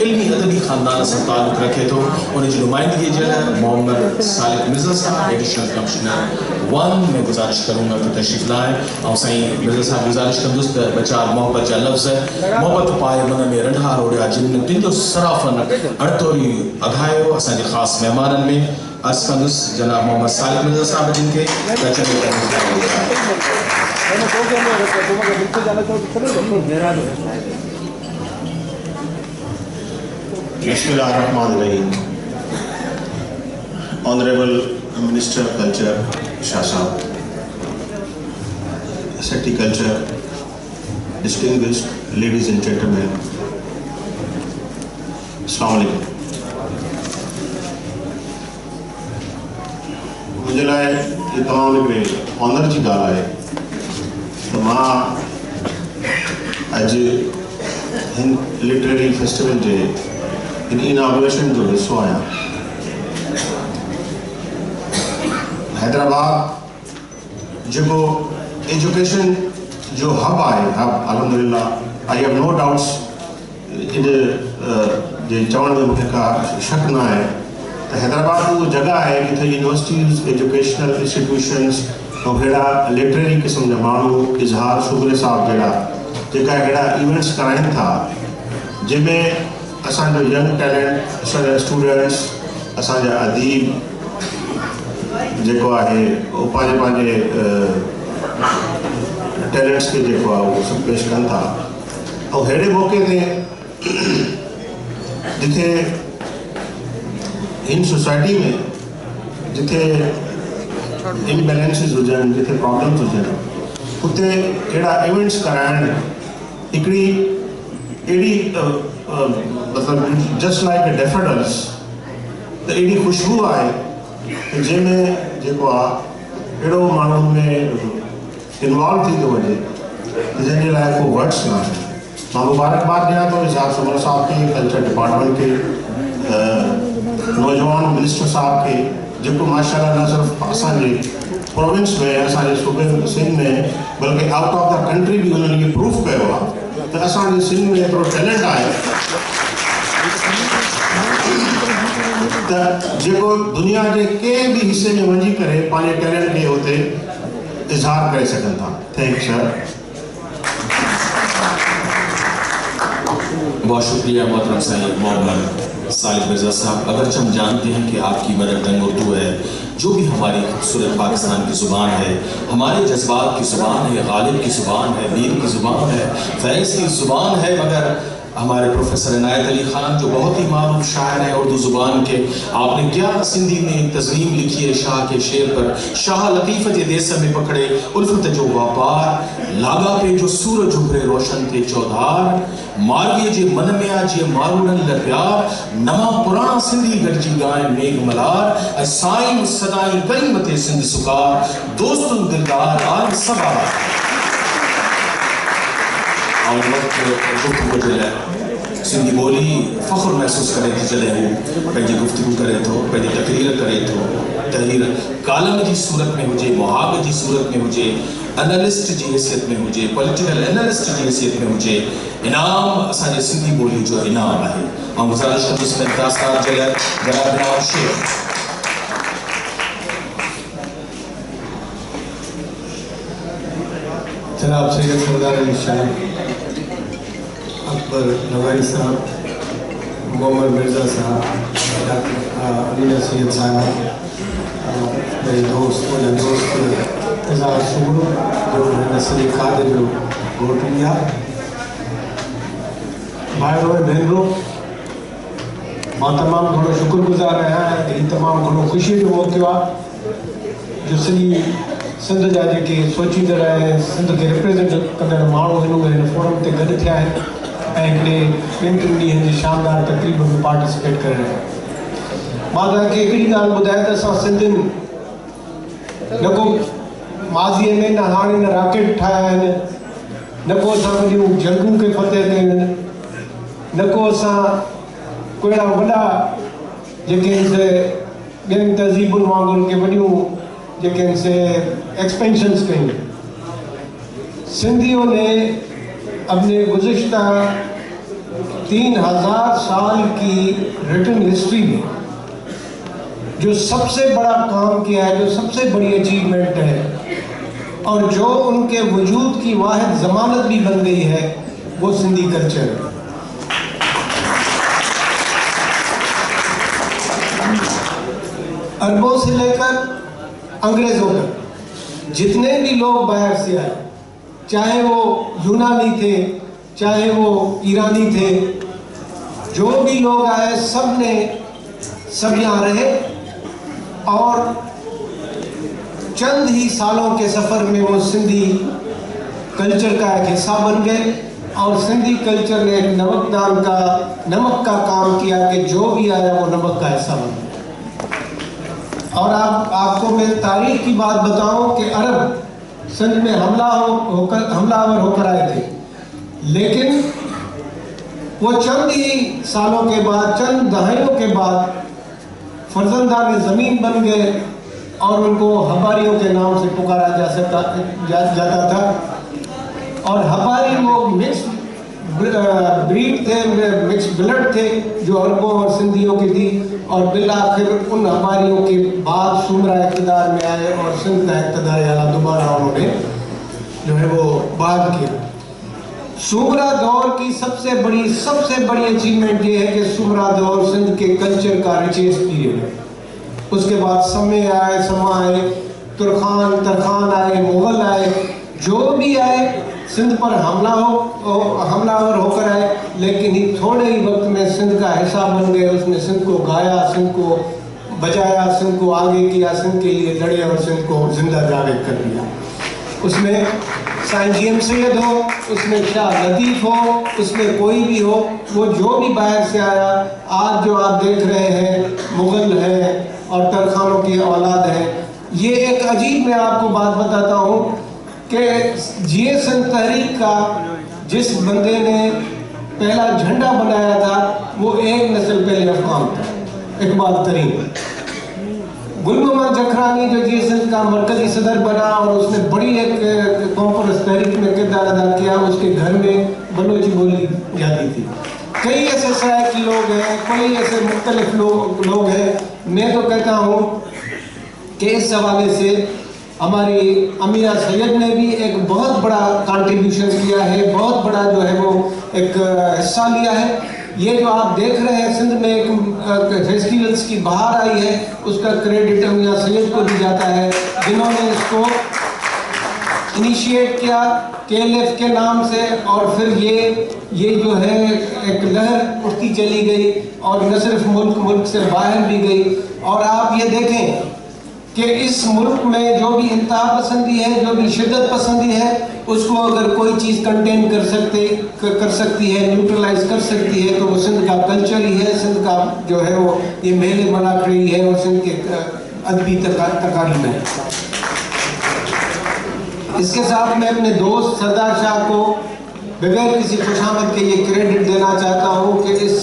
इल्मी अदबी ख़ानदान सां ताल्लुक़ रखे थो उन जी नुमाइंदगी जे लाइ मोहम्मद सालिम मिर्ज़ा साहब एडिशनल कमिश्नर 1 में गुजारिश करूँगा कि तशरीफ़ लाएँ और साईं मिर्ज़ा साहब गुजारिश कंदुसि त ॿ चारि मोहब्बत जा लफ़्ज़ मोहब्बत पाए मन में रंढा रोड़िया जिन तिन जो सराफ़न अड़तोरी अघायो असांजे ख़ासि महिमाननि में अर्ज़ कंदुसि जनाब मोहम्मद सालिम मिर्ज़ा साहब जिन खे बिस्मिल्लाहिर्रहमानिर्रहीम। Honourable minister of culture Shah साहब, secretary culture, distinguished ladies and gentleman, अस्सलाम वालेकुम। मुझे लाइ ये तमाम हिकिड़े ऑनर की ॻाल्हि आहे त मां अॼु हिन लिटरेरी फेस्टिवल जे इन इनाग्रेशन जो हिस्सो आहियां। हैदराबाद जो एजुकेशन जो हब है, हब अल्हम्दुलिल्लाह, I have no doubts in जे चवण में मुझे का शक ना है। तो हैदराबाद वो जगह है जिथे यूनिवर्सिटीज़, एजुकेशनल इंस्टीट्यूशंस और हेड़ा लिटरेरी किस्म जा माण्हू इज़हार शुगरे साहब जड़ा जेका हेड़ा इवेंट्स कराइन था जिनमें असांजो यंग टैलेंट, असांजा स्टूडेंट्स, असांजा अदीब जेको आहे वो पंहिंजे टैलेंट्स के जेको आहे वो सब पेश कनि था। और हेड़े मौके ते जिथे इन सोसाइटी में जिथे इनबैलेंसिस हुजनि, जिथे प्रॉब्लम्स हुजनि, उते अहिड़ा इवेंट्स कराइण हिकिड़ी अहिड़ी मतलब जस्ट लाइक डेफोडिल्स त एडी खुशबू आहे जंहिंमें जेको आहे अहिड़ो माण्हुनि में इन्वॉल्व थी थो वञे जंहिंजे लाइ को वर्ड्स न आहे। मां मुबारकबाद ॾियां थो इज़हार सुमर साहब खे, कल्चर डिपार्टमेंट खे, नौजवान मिनिस्टर साहब खे जेको माशाल्लाह न सिर्फ़ु असांजे प्रोविंस में, असांजे सूबे सिंध में, बल्कि आउट ऑफ द कंट्री भी उन्होंने ये प्रूफ कयो आहे त असांजे सिंध में एतिरो टैलेंट आहे त जेको दुनिया के कंहिं भी हिस्से में वञी करे पंहिंजे टैलेंट खे हुते इज़हार करे सघनि था। Thank sir. बहुत शुक्रिया मोहतरम साईं मोहम्मद सालिम मिर्ज़ा साहब। अगरचे हम जानते हैं कि आपकी मदर टंग उर्दू है, जो भी हमारी खूबसूरत पाकिस्तान की ज़ुबान है, हमारे जज्बात की ज़ुबान है, गालिब की ज़ुबान है, मीर की ज़ुबान है, फैज़ की ज़ुबान है, मगर हमारे प्रोफेसर इनायत अली खान जो बहुत ही मारूफ शायर हैं उर्दू ज़ुबान के, आपने क्या सिंधी में तज़मीम लिखी है शाह के शेर पर, शाह लतीफ़ जे देस में पकड़े उल्फत जो व्यापार, लागा पे जो सूरज उभरे रोशन थे चौधार, मारवीअ जे मन में आ जे मारूड़न ल प्यार, नवा पुराना सिंधी गॾिजी गायन मेघ मलार, ऐं साईं सदाई कई मथे सिंध सुकार, दोस्तुन दिलदार आल सवार। और वक्त गुफ्तगू जे लाइ सिंधी ॿोली फ़ख्र महसूस करे थी जॾहिं हू पंहिंजी गुफ्तगू करे थो, पंहिंजी तकरीर करे थो, तहरीर कालम जी सूरत में हुजे, मुहाग जी सूरत में हुजे, एनालिस्ट जी हैसियत में हुजे, पॉलिटिकल एनालिस्ट जी हैसियत में हुजे, इनाम असांजे सिंधी ॿोली जो इनाम आहे। ऐं गुज़ारिश कंदुसि इम्तियाज़ जे लाइ जनाब इनाम शेख। जनाब सैयद सरदार अली शाह अकबर लवाई साहब, मोहम्मद मिर्ज़ा साहब, डॉक्टर अमीना सैयद साहब, मेरे दोस्त इज़हार सुमरो जो नस्ली खाद जो वोट लिया, भाइयों बहनों, मां तमाम घणो शुक्रगुज़ार आहियां कि तमाम घणो ख़ुशी जो मौक़ो आहे जो सॼी सिंध जा जेके सोचींदड़ ऐं सिंध खे रिप्रेज़ेंट कंदड़ माण्हू आहिनि उहे हिन फोरम ते गॾु थिया आहिनि ऐं हिकिड़े 2-3 ॾींहंनि जी शानदार तक़रीब में पार्टिसिपेट करे रहिया आहिनि। मां तव्हांखे हिकिड़ी ॻाल्हि ॿुधायां त असां सिंधियुनि न को माज़ीअ में न हाणे न रॉकेट ठाहिया आहिनि, न को असां वॾियूं जंगूं खे फतेह कयूं आहिनि, न को असां कोई वॾा जेके से ॿियनि तहज़ीबुनि वांगुरु के वॾियूं जेके से एक्सपेंशन्स कयूं। सिंधियों ने अपने गुज़िश्ता 3000 साल की रिटन हिस्ट्री में जो सबसे बड़ा काम किया है, जो सबसे बड़ी अचीवमेंट है और जो उनके वजूद की वाहिद ज़मानत भी बन गई है, वो सिंधी कल्चर है। अरबों से लेकर अंग्रेज़ों तक जितने भी लोग बाहर से आए, चाहे वो यूनानी थे, चाहे वो ईरानी थे, जो भी लोग आए सब यहाँ रहे और चंद ही सालों के सफ़र में वो सिंधी कल्चर का एक हिस्सा बन गए और सिंधी कल्चर ने नमक का काम किया कि जो भी आया वो नमक का हिस्सा बन गया। और आपको मैं तारीख की बात बताऊं कि अरब सिंध में हमलावर होकर आए थे, लेकिन वो चंद ही सालों के बाद, चंद दहाइयों के बाद फर्जंदान ज़मीन बन गए और उनको हबारियों के नाम से पुकारा जाता था। और हबारी वो मिक्स ब्रीड थे, मिक्स ब्लड थे जो अरबों और सिंधियों की थी और बिलाखिर उन हमारियों के बाद सुमरा इक़्तिदार में आए और सिंध का इक़्तिदार आला दोबारा उन्होंने जो है वो बाद किया। सुमरा दौर की सबसे बड़ी अचीवमेंट ये है कि सुमरा दौर सिंध के कल्चर का रिचेस्ट पीरियड है। उसके बाद समा आए, तरखान आए, मुग़ल आए, जो भी आए सिंध पर हमलावर होकर आए, लेकिन ही थोड़े ही वक्त में सिंध का हिस्सा बन गए। उसने सिंध को गाया, सिंध को बजाया, सिंध को आगे किया, सिंध के लिए लड़े और सिंध को जिंदा जावेद कर दिया। उसमें साईं जीएम सैयद हो, उसमें शाह लतीफ़ हो, उसमें कोई भी हो, वो जो भी बाहर से आया, आज जो आप देख रहे हैं मुग़ल हैं और तरखानों की औलाद है। ये एक अजीब मैं आपको बात बताता हूँ कि जिए सिंध तहरीक का जिस बंदे ने पहला झंडा बनाया था वो एक नस्ल पहले अफगान था, इकबाल तरीन। गुल मोहम्मद जखरानी जो जिए सिंध का मरकजी सदर बना और उसने बड़ी एक कॉन्फ्रेंस तहरीक में किरदार अदा किया। उसके घर में बलोची बोली जाती थी। कई ऐसे सराइकी लोग हैं, कई ऐसे मुख्तलिफ लोग हैं। मैं तो कहता हूँ कि इस हवाले से हमारी अमीना सैयद ने भी एक बहुत बड़ा कंट्रीब्यूशन किया है, बहुत बड़ा जो है वो एक हिस्सा लिया है। ये जो आप देख रहे हैं सिंध में एक फेस्टिवल्स की बाहर आई है, उसका क्रेडिट अमीना सैयद को दी जाता है, जिन्होंने इसको इनिशिएट किया KLF के नाम से। और फिर ये जो है एक लहर उठती चली गई और न सिर्फ मुल्क से बाहर भी गई। और आप ये देखें कि इस मुल्क में जो भी इंतहा पसंदी है, जो भी शिद्दत पसंदी है, उसको अगर कोई चीज़ कंटेन कर सकती है, न्यूट्रलाइज कर सकती है, तो वो सिंध का कल्चर ही है, सिंध का जो है वो ये मेले मना रही है और सिंध के अदबी तकारीब है। इसके साथ मैं अपने दोस्त सरदार शाह को बगैर किसी खुशामद के ये क्रेडिट देना चाहता हूँ कि इस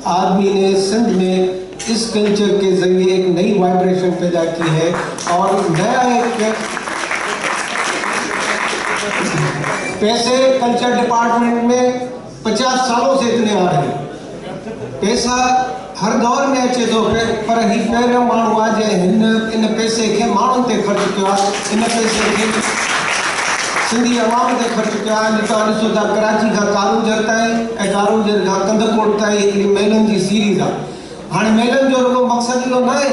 आदमी ने सिंध में इस कल्चर के जरिए एक नई वाइब्रेशन पैदा की है और नया एक पैसे कल्चर डिपार्टमेंट में 50 सालों से इतने आ रहे हैं। पैसा हर दौर में अचे थो, पर ही पहिरियों माण्हू आहे जंहिं इन पैसे खे माण्हुनि ते ख़र्च कयो आहे। इन पैसे खे सिंधी अवाम ते ख़र्च कया ॾिसो था कराची खां कारूंजर ताईं ऐं कारूंजर खां कंदकोट ताईं हिकिड़ी मेलनि जी सीरीज़ आहे। हाणे मेलनि जो रुगो मक़सदु इहो न आहे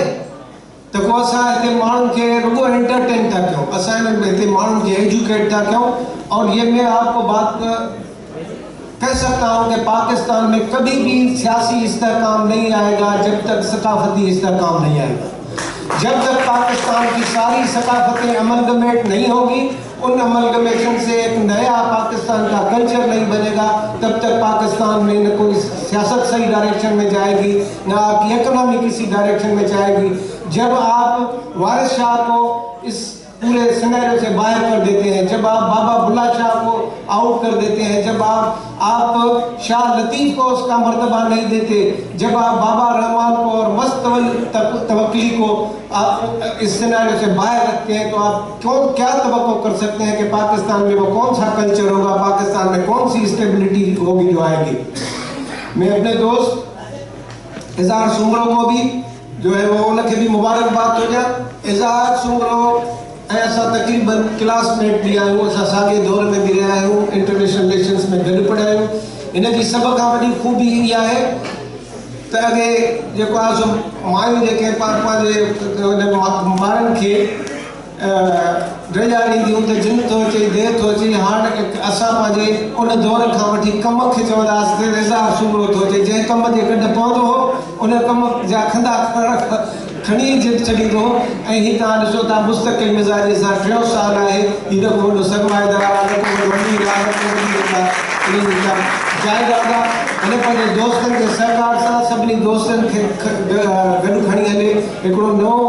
त को असां हिते माण्हुनि खे रुगो एंटरटेन था कयूं, असां हिते माण्हुनि खे एजुकेट था कयूं। और ये मैं आपको बात कह सकता हूँ कि पाकिस्तान में कभी भी सियासी इस्तेहकाम नहीं आएगा जब तक सकाफती इस्तेहकाम नहीं आएगा। जब तक पाकिस्तान की सारी सकाफतें अमलगमेट नहीं होगी, उन अमलगमेशन से एक नया पाकिस्तान का कल्चर नहीं बनेगा, तब तक पाकिस्तान में न कोई सियासत सही डायरेक्शन में जाएगी, न आपकी इकोनॉमी किसी डायरेक्शन में जाएगी। जब आप वारिस शाह को इस पूरे सिनेरियो से बाहर कर देते हैं, जब आप बाबा बुल्ला शाह को आउट कर देते हैं, जब आप शाह लतीफ़ को उसका मर्तबा नहीं देते, जब आप बाबा रहमान को और मस्त तवक्ली को आप इस सिनेरियो से बाहर रखते हैं, तो आप क्या तवक्को कर सकते हैं कि पाकिस्तान में वो कौन सा कल्चर होगा, पाकिस्तान में कौन सी स्टेबिलिटी होगी जो आएगी। मैं अपने दोस्त इज़हार सुमरो को भी जो है वो उनके भी मुबारकबाद हो जाए। इज़हार सुमरो ऐसा तकरीबन क्लासमेट भी आहियूं, असां साॻे दौर में भी रहिया आहियूं, इंटरनेशनल रिलेशंस में गॾु पढ़िया आहियूं। इनजी सभ खां वॾी खूबी इहा आहे त अॻे जेको आहे सो मायूं जेके पंहिंजे ॿारनि खे ड्रेजा ॾींदियूं त जिन थो अचे देरि थो अचे। हाणे असां पंहिंजे उन दौर खां वठी कम खे चवंदा हुआसीं त इज़हार सुमरो थो अचे, जंहिं कम जे गॾु पवंदो हो उन कम जा खंदा खणी छॾींदो हो। ऐं हीअ तव्हां ॾिसो था मुस्तक़िल मिज़ाज सां 3 साल आहे, हीअ न को वॾो सरमाएदार आहे, न को वॾी आहे, न को वॾी जाइदाद आहे। हिन पंहिंजे दोस्तनि खे सहकार सां सभिनी दोस्तनि खे गॾु खणी हले हिकिड़ो नओं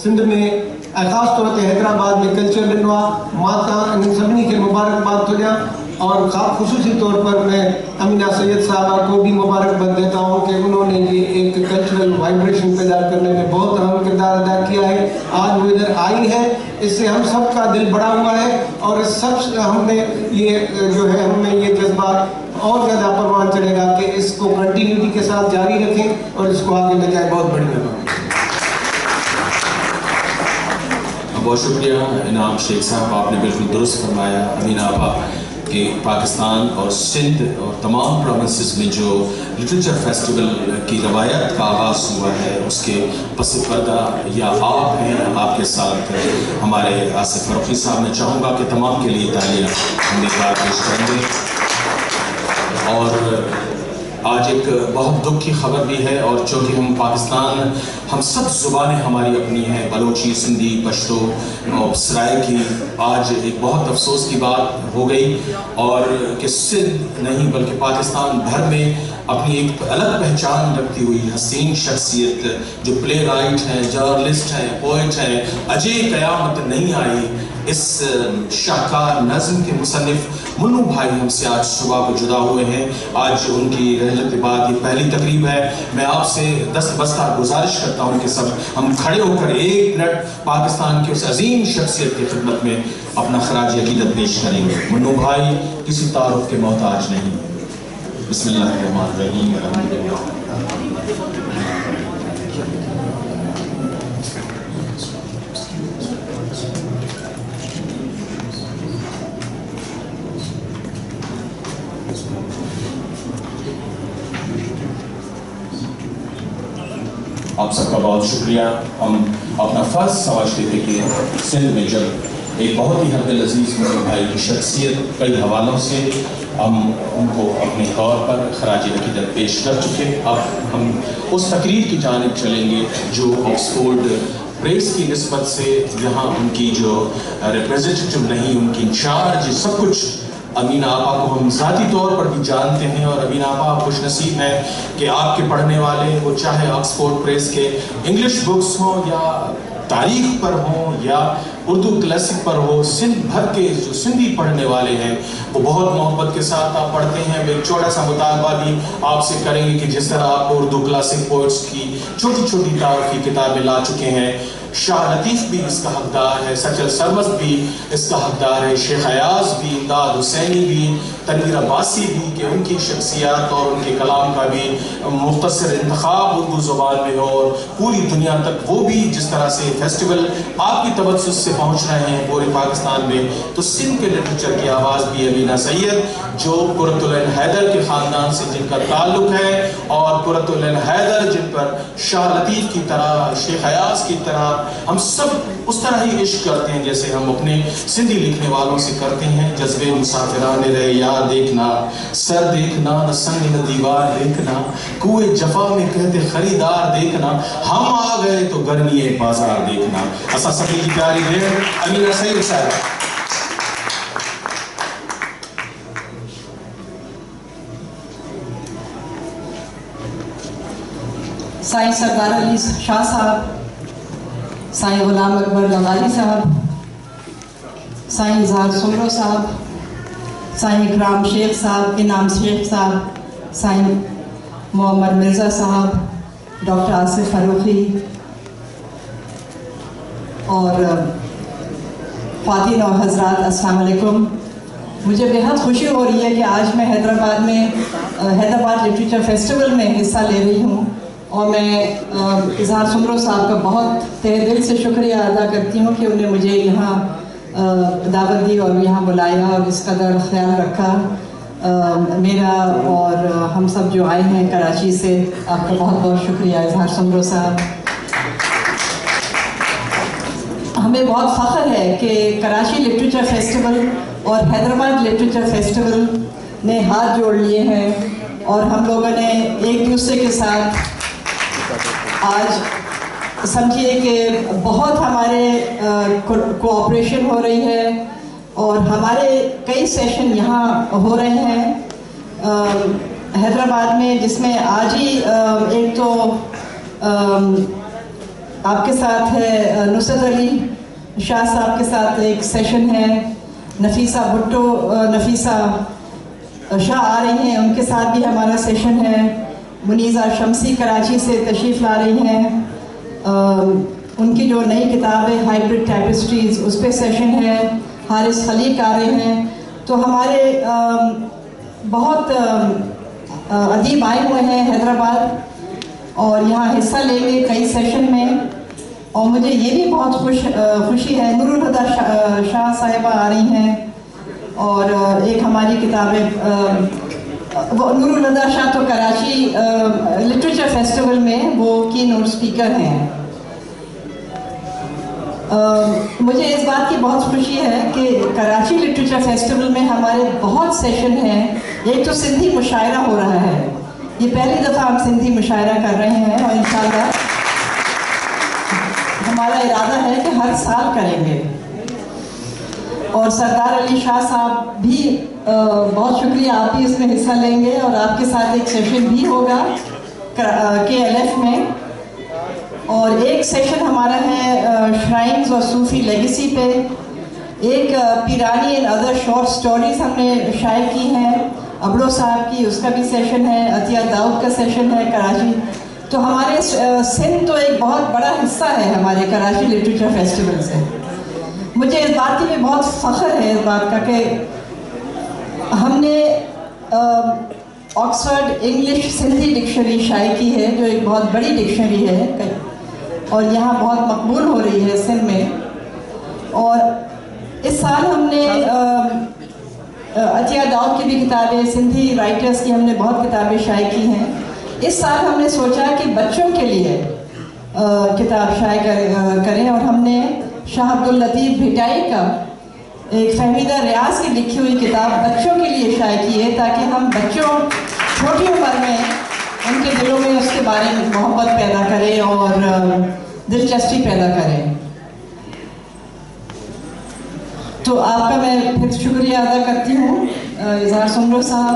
सिंध में ऐं ख़ासि तौर ते हैदराबाद में कल्चर ॾिनो आहे। मां तव्हां इन सभिनी खे मुबारकबाद थो ॾियां और ख़ुसूसी तौर पर मैं अमीना सैयद साहबा को भी मुबारकबाद देता हूँ कि उन्होंने ये एक कल्चरल वाइब्रेशन पैदा करने में बहुत अहम किरदार अदा किया है। आज वो इधर आई है, इससे हम सब का दिल बड़ा हुआ है और इस सब हमने ये जो है हमें ये जज्बा और ज़्यादा परवान चढ़ेगा कि इसको कंटिन्यूटी के साथ जारी रखें और इसको आगे ले जाए। बहुत बढ़िया। बहुत शुक्रिया इनाम शेख साहब, आपने बिल्कुल दुरुस्त फरमाया। अमीना आपा कि पाकिस्तान और सिंध और तमाम प्रोविंसेस में जो लिटरेचर फेस्टिवल की रवायत का आगाज़ हुआ है उसके पस पर्दा या आप हैं, आपके साथ हमारे आसिफ फरूखी साहब। मैं चाहूँगा कि तमाम के लिए तालियां हम एक बार पेश करेंगे। और आज एक बहुत दुख की खबर भी है, और चूँकि हम पाकिस्तान, हम सब ज़ुबानें हमारी अपनी हैं, बलोची, सिंधी, पश्तो और सराइकी। आज एक बहुत अफसोस की बात हो गई और कि सिंध नहीं बल्कि पाकिस्तान भर में अपनी एक अलग पहचान रखती हुई हसीन शख्सियत जो प्ले राइट हैं, जर्नलिस्ट हैं, पोइट हैं, अजय क़यामत नहीं आई, इस शाहकार नज़्म के मुसन्निफ मुन्नू भाई हमसे आज सुबह को जुदा हुए हैं। आज उनकी रहलत के बाद ये पहली तकरीब है। मैं आपसे दस्तबस्ता गुजारिश करता हूँ कि सब हम खड़े होकर 1 मिनट पाकिस्तान की उस अजीम शख्सियत की खिदमत में अपना खराज अकीदत पेश करेंगे। मुन्नू भाई किसी तारुफ के मोहताज नहीं। बिस्मिल्लाहिर्रहमानिर्रहीम। आप सबका बहुत शुक्रिया। हम अपना फ़र्ज समझते थे कि सिंध में जब एक बहुत ही हद अजीज़ मुन्नू भाई की शख्सियत कई हवालों से हम उनको अपने तौर पर खराज अकीदत पेश कर चुके। अब हम उस तकरीर की जानिब चलेंगे जो ऑक्सफोर्ड प्रेस की निस्बत से यहाँ उनकी जो रिप्रेजेंटेटिव नहीं, उनकी इंचार्ज सब कुछ अमीना आपा को हम ज़ाती तौर पर भी जानते हैं। और अमीना आपा खुश नसीब है कि आपके पढ़ने वाले वो चाहे ऑक्सफोर्ड प्रेस के इंग्लिश बुक्स हों या तारीख पर हों या उर्दू क्लासिक पर हो, सिंध भर के जो सिंधी पढ़ने वाले हैं वो बहुत मोहब्बत के साथ आप पढ़ते हैं। एक छोटा सा मुतालबा भी आपसे करेंगे कि जिस तरह आप उर्दू क्लासिक पोइट्स की छोटी छोटी तारीखी किताबें ला चुके हैं, शाह लतीफ़ भी इसका हकदार है, सचल सरमस्त भी इसका हकदार है, शेख अयाज भी, इमदाद हुसैनी भी, तनवीर अब्बासी भी, कि उनकी शख्सियत और उनके कलाम का भी मुख्तसर इंतखाब उर्दू ज़ुबान में हो और पूरी दुनिया तक वो भी जिस तरह से फेस्टिवल आपकी तवज्जुह से पहुँच रहे हैं पूरे पाकिस्तान में, तो सिंध के लिटरेचर की आवाज़ भी अमीना सैयद, जो कुर्रतुल ऐन हैदर के ख़ानदान से जिनका ताल्लुक़ है, और कुर्रतुल ऐन हैदर जिन पर शाह लतीफ़ की तरह, शेख अयाज की तरह हम सब उस तरह ही इश्क करते हैं जैसे हम अपने सिंधी लिखने वालों से करते हैं। जज्बे मुसाफिराने रहे यार देखना, सर देखना न संग न दीवार देखना, कुए जफा में कहते खरीदार देखना, हम आ गए तो गर्मी बाजार देखना। असा सभी की प्यारी भेड़ अमीना सैयद साहब। साईं सरदार अली शाह साहब, साईं गुलाम अकबर लगाली साहब, साईं इजहार सुमरो साहब, साईं इकराम शेख साहब, इनाम शेख साहब, साईं मोहम्मद मिर्ज़ा साहब, डॉक्टर आसिफ फारूकी और ख़वातीन और हज़रात, अस्सलाम वालेकुम। मुझे बेहद खुशी हो रही है कि आज मैं हैदराबाद लिटरेचर फेस्टिवल में हिस्सा ले रही हूँ और मैं इजहार सुमरो साहब का बहुत तहे दिल से शुक्रिया अदा करती हूँ कि उन्हें मुझे यहाँ दावत दी और यहाँ बुलाया और इस कदर ख्याल रखा मेरा और हम सब जो आए हैं कराची से। आपका बहुत बहुत शुक्रिया इजहार सुमरो साहब। हमें बहुत फ़ख्र है कि कराची लिटरेचर फेस्टिवल और हैदराबाद लिटरेचर फेस्टिवल ने हाथ जोड़ लिए हैं और हम लोगों ने एक दूसरे के साथ आज समझिए कि बहुत हमारे कोऑपरेशन हो रही है और हमारे कई सेशन यहाँ हो रहे हैं हैदराबाद में, जिसमें आज ही एक तो आपके साथ है नुसरत अली शाह साहब के साथ एक सेशन है, नफीसा भुट्टो नफीसा शाह आ रही हैं, उनके साथ भी हमारा सेशन है, मुनीज़ा शमसी कराची से तशरीफ़ ला रही हैं, उनकी जो नई किताब है हाइब्रिड टैपेस्ट्रीज़ उस पर सेशन है, हारिस खलीक आ रहे हैं। तो हमारे बहुत अदीब आए हुए हैं हैदराबाद और यहाँ हिस्सा लेंगे कई सेशन में। और मुझे ये भी बहुत खुशी है, नूरुल हुदा शाह साहिबा आ रही हैं और एक हमारी किताबें वो नूरुल हुदा शाह तो कराची लिटरेचर फेस्टिवल में वो की नोट स्पीकर हैं। मुझे इस बात की बहुत खुशी है कि कराची लिटरेचर फेस्टिवल में हमारे बहुत सेशन हैं। एक तो सिंधी मुशायरा हो रहा है, ये पहली दफ़ा हम सिंधी मुशायरा कर रहे हैं और इंशाल्लाह हमारा इरादा है कि हर साल करेंगे। और सरदार अली शाह साहब भी बहुत शुक्रिया, आप भी इसमें हिस्सा लेंगे और आपके साथ एक सेशन भी होगा KLF में। और एक सेशन हमारा है श्राइन्स और सूफी लेगेसी पे, एक पीरानी एंड अदर शॉर्ट स्टोरीज हमने शाये की हैं अबड़ो साहब की, उसका भी सेशन है, अतिया दाऊद का सेशन है कराची। तो हमारे सिंध तो एक बहुत बड़ा हिस्सा है हमारे कराची लिटरेचर फेस्टिवल से। मुझे इस बात की भी बहुत फ़ख्र है इस बात का कि हमने ऑक्सफर्ड इंग्लिश सिंधी डिक्शनरी शाये की है, जो एक बहुत बड़ी डिक्शनरी है और यहाँ बहुत मकबूल हो रही है सिंध में। और इस साल हमने अतिया दाऊद की भी किताबें, सिंधी राइटर्स की हमने बहुत किताबें शाये की हैं। इस साल हमने सोचा कि बच्चों के लिए किताब शाये करें और हमने शाह अब्दुल लतीफ़ भिटाई का एक फहमीदा रियाज की लिखी हुई किताब बच्चों के लिए शाये की है, ताकि हम बच्चों छोटी उम्र में उनके दिलों में उसके बारे में मोहब्बत पैदा करें और दिलचस्पी पैदा करें। तो आपका मैं फिर शुक्रिया अदा करती हूँ इजहार सुमरो साहब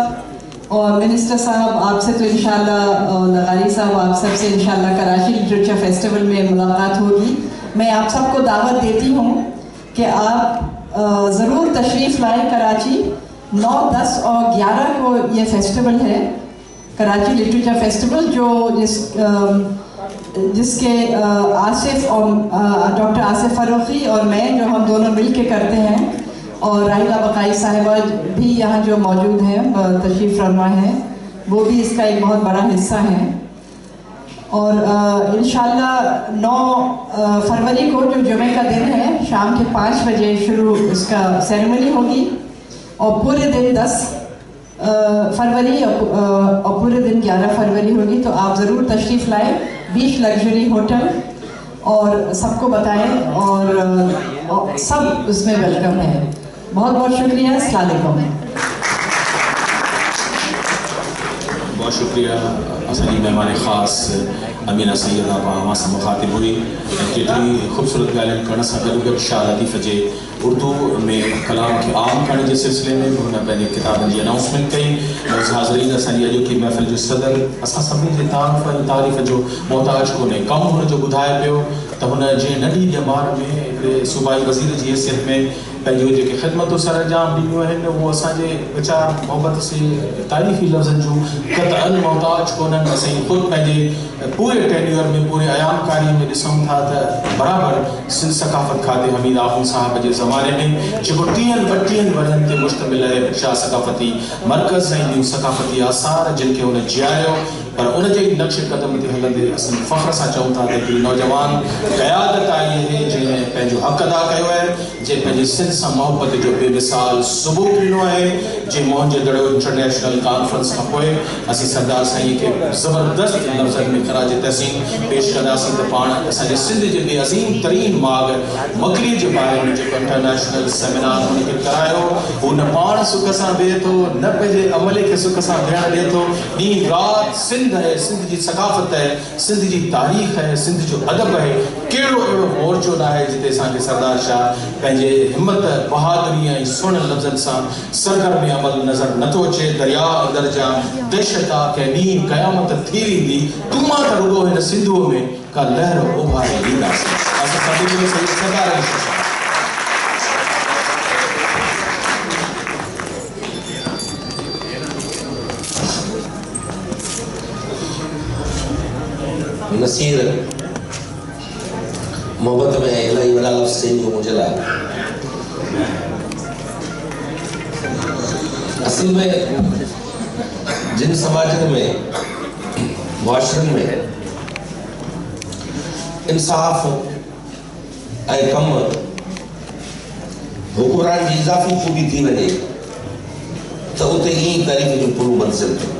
और मिनिस्टर साहब, आपसे तो इंशाल्लाह और लगाली साहब, आप सबसे इंशाल्लाह कराची लिटरेचर फेस्टिवल में मुलाकात होगी। मैं आप सबको दावत देती हूँ कि आप ज़रूर तशरीफ़ लाएँ कराची। 9, 10 और 11 को ये फेस्टिवल है, कराची लिटरेचर फेस्टिवल, जो जिसके आसिफ और डॉक्टर आसिफ फ़ारूकी और मैं जो हम दोनों मिल के करते हैं, और राहिला बकाई साहिबा भी यहाँ जो मौजूद हैं, तशरीफ़ फरमा हैं, वो भी इसका एक बहुत बड़ा हिस्सा हैं। और इंशाल्लाह 9 फरवरी को जो जुमे का दिन है, शाम के 5 बजे शुरू इसका सेरेमनी होगी और पूरे दिन 10 फरवरी और पूरे दिन 11 फरवरी होगी। तो आप ज़रूर तशरीफ़ लाएँ, बीच लग्जरी होटल, और सबको बताएं और सब उसमें वेलकम है। बहुत बहुत शुक्रिया। अस्सलाम वालेकुम। बहुत शुक्रिया असांजी मेहमान ख़ास अमीना सैयदा पाण सां मुखातिब हुई ऐं केतिरी ख़ूबसूरत ॻाल्हियुनि करण सां गॾोगॾु शाह लतीफ़ जे उर्दू में कलाम खे आम करण जे सिलसिले में हुन पंहिंजी किताबनि जी अनाउंसमेंट कई। हाज़रीन, असांजी अॼोकी महफ़िल जो सदर असां सभिनी जे तारीफ़ जो मोहताज कोन्हे। कमु हुनजो ॿुधाए पियो त हुन जे नंढी ॼमार में हिकिड़े सूबाई वज़ीर जी हैसियत में पंहिंजो जेके ख़िदमतूं सर अंजाम ॾिनियूं आहिनि, उहो असांजे वीचार मोहबत से तारीफ़ी लफ़्ज़नि जूं क़तअन मोहताज कोन्हनि। असां ख़ुदि पंहिंजे पूरे टेन्यूअर में, पूरे अयामकारी में ॾिसूं था त बराबरि सिंध सकाफ़त खाते हमीद आख़ुन साहब जे ज़माने में जेको 30-32 वरनि ते मुश्तमिल आहे, शाह सकाफ़ती मर्कज़ ऐं ॿियूं सकाफ़ती आसार जिन खे हुन जियारियो, पर उन जे नक्श कदम ते हलंदे असां फ़ख्र सां चऊं था त हिकिड़ी नौजवान क़यादत आई आहे जंहिं पंहिंजो हक़ अदा कयो आहे, जंहिं पंहिंजे सिंध सां मोहबत जो बेमिसाल सबूत ॾिनो आहे, जंहिं मोहन जो दड़ो इंटरनेशनल कॉन्फ्रेंस खां पोइ असीं सरदार साईं खे ज़बरदस्त लफ़्ज़नि में ख़राज तहसीन पेश कंदासीं त पाण असांजे सिंध जे बि अज़ीम तरीन माग मकरी जे बारे में जेको इंटरनेशनल सेमिनार हुनखे करायो, हू न पाण सुख सां वेहे थो, न पंहिंजे अमले खे सुख सां वेहण ॾिए थो। ॾींहुं राति सिंध है, सिंध जी सकाफ़त है, सिंध जी तारीख़ है, सिंध जो अदब है। कहिड़ो अहिड़ो मोर्चो न आहे जिते असांखे सरदार शाह पंहिंजे हिम्मत, बहादुरी ऐं सुहिणे लफ़्ज़नि सां सरगर्म अमल नज़र नथो अचे। दरिया अंदर जा दहशत आहे कंहिं ॾींहुं क़यामत थी वेंदी, तुमा त रुॻो हिन सिंधूअ में का लहर उभारे ॾींदासीं। असां सभिनी खे सरदार नसीर मोहब्बत में इलाही वॾा लफ़्ज़ चई मुंहिंजे लाइ। असल में जिन समाजनि में, मुआशरनि में इंसाफ़ ऐं कमु हुकुमरान जी इज़ाफ़ी खूबी थी वञे त उते ईअं तारीख़ जो पूरो मंज़िल थियो।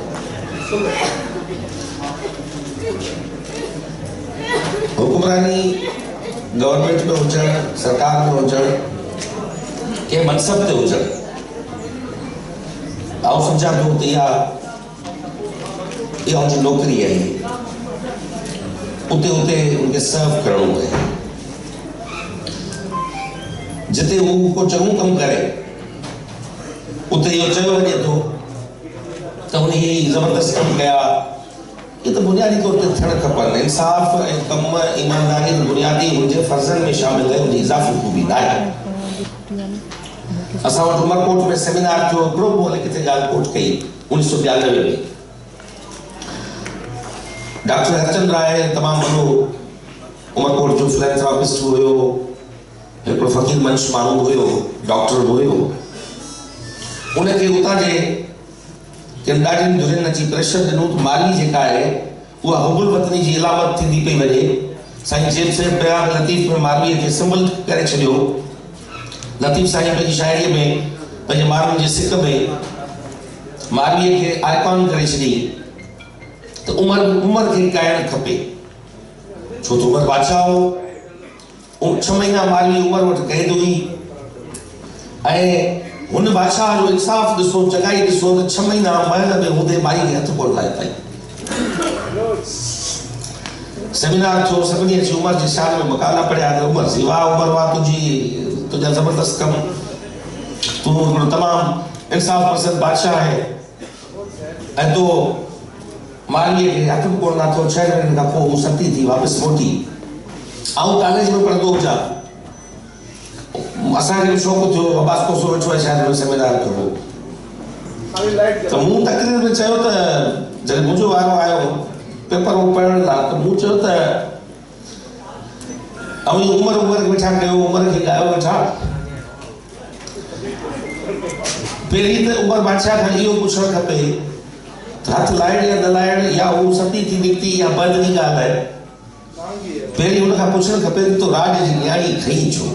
हुकुमरानी गवर्नमेंट में हुजण, सरकार में हुजण, के मनसब ते हुजण, आउं सम्झां थो त इहा उनजी नौकरी आहे। उते उनखे सर्व करणो आहे। जिते हू को चङो कमु करे उते इहो चयो वञे थो त हुन हीअ ज़बरदस्त कमु कया। ये तो बुनियादी तौर ते थियण खपनि। इंसाफ़ ऐं कमु, ईमानदारी बुनियादी हुनजे फ़र्ज़नि में शामिल आहे, हुनजी इज़ाफ़ी खूबी न आहे। असां वटि उमरकोट में सेमिनार थियो, हिकिड़ो पोइ किथे ॻाल्हि कोट कई 1992 में। डॉक्टर हरचंद राय तमामु वॾो उमरकोट जो फिलैंथ्रोपिस्ट हुयो, हिकिड़ो फ़क़ीर मंश माण्हू हुयो, डॉक्टर हुयो। उनखे उतां जे किन ॾाढियुनि धुरियुनि अची प्रेशर ॾिनो त माली जेका आहे उहा हुबुल वतनी जी इलामत थींदी पई वञे। साईं जेब साहिब बयान लतीफ़ में मालवीअ खे सिंबल करे छॾियो। लतीफ़ साईं पंहिंजी शाइरीअ में पंहिंजे माण्हुनि जे सिक में मालवीअ खे आइकॉन करे छॾी त उमर खे काइणु खपे, छो त उमर बादशाह हो। 6 महीना मालवी उमर वटि क़ैद हुई ऐं हुन बादशाह जो इंसाफ़ ॾिसो, चङाई ॾिसो त 6 महीना महल में हूंदे माई खे हथ कोन लाए ताईं। सेमिनार थियो, सभिनी अची उमर जे शान में मकाला पढ़िया त उमर जी वाह, उमर वाह, तुंहिंजा ज़बरदस्त कम, तूं हिकिड़ो तमामु इंसाफ़ पसंद बादशाह आहे ऐं तो मालीअ खे हथ बि कोन लाथो। 6 महीननि खां पोइ हू सती थी वापसि मोटी। आउं कॉलेज में पढ़ंदो हुजां, असांखे बि शौक़ु थियो, अब्बास कोसो वेठो आहे शायदि हुन सेमिनार थियो त मूं तकरीर में चयो त जॾहिं मुंहिंजो वारो आयो पेपर वो पढ़ण ला तो मूं चयो त अवी उमर वेठा कयो उमर खे गायो वेठा पहिरीं त उमर बादशाह खां इहो पुछणु खपे हथ लाइण या न लाइण या हू सती थी निकिती या बंदि जी ॻाल्हि आहे पहिरीं हुन खां पुछणु खपे तो राज जी न्याणी खई छो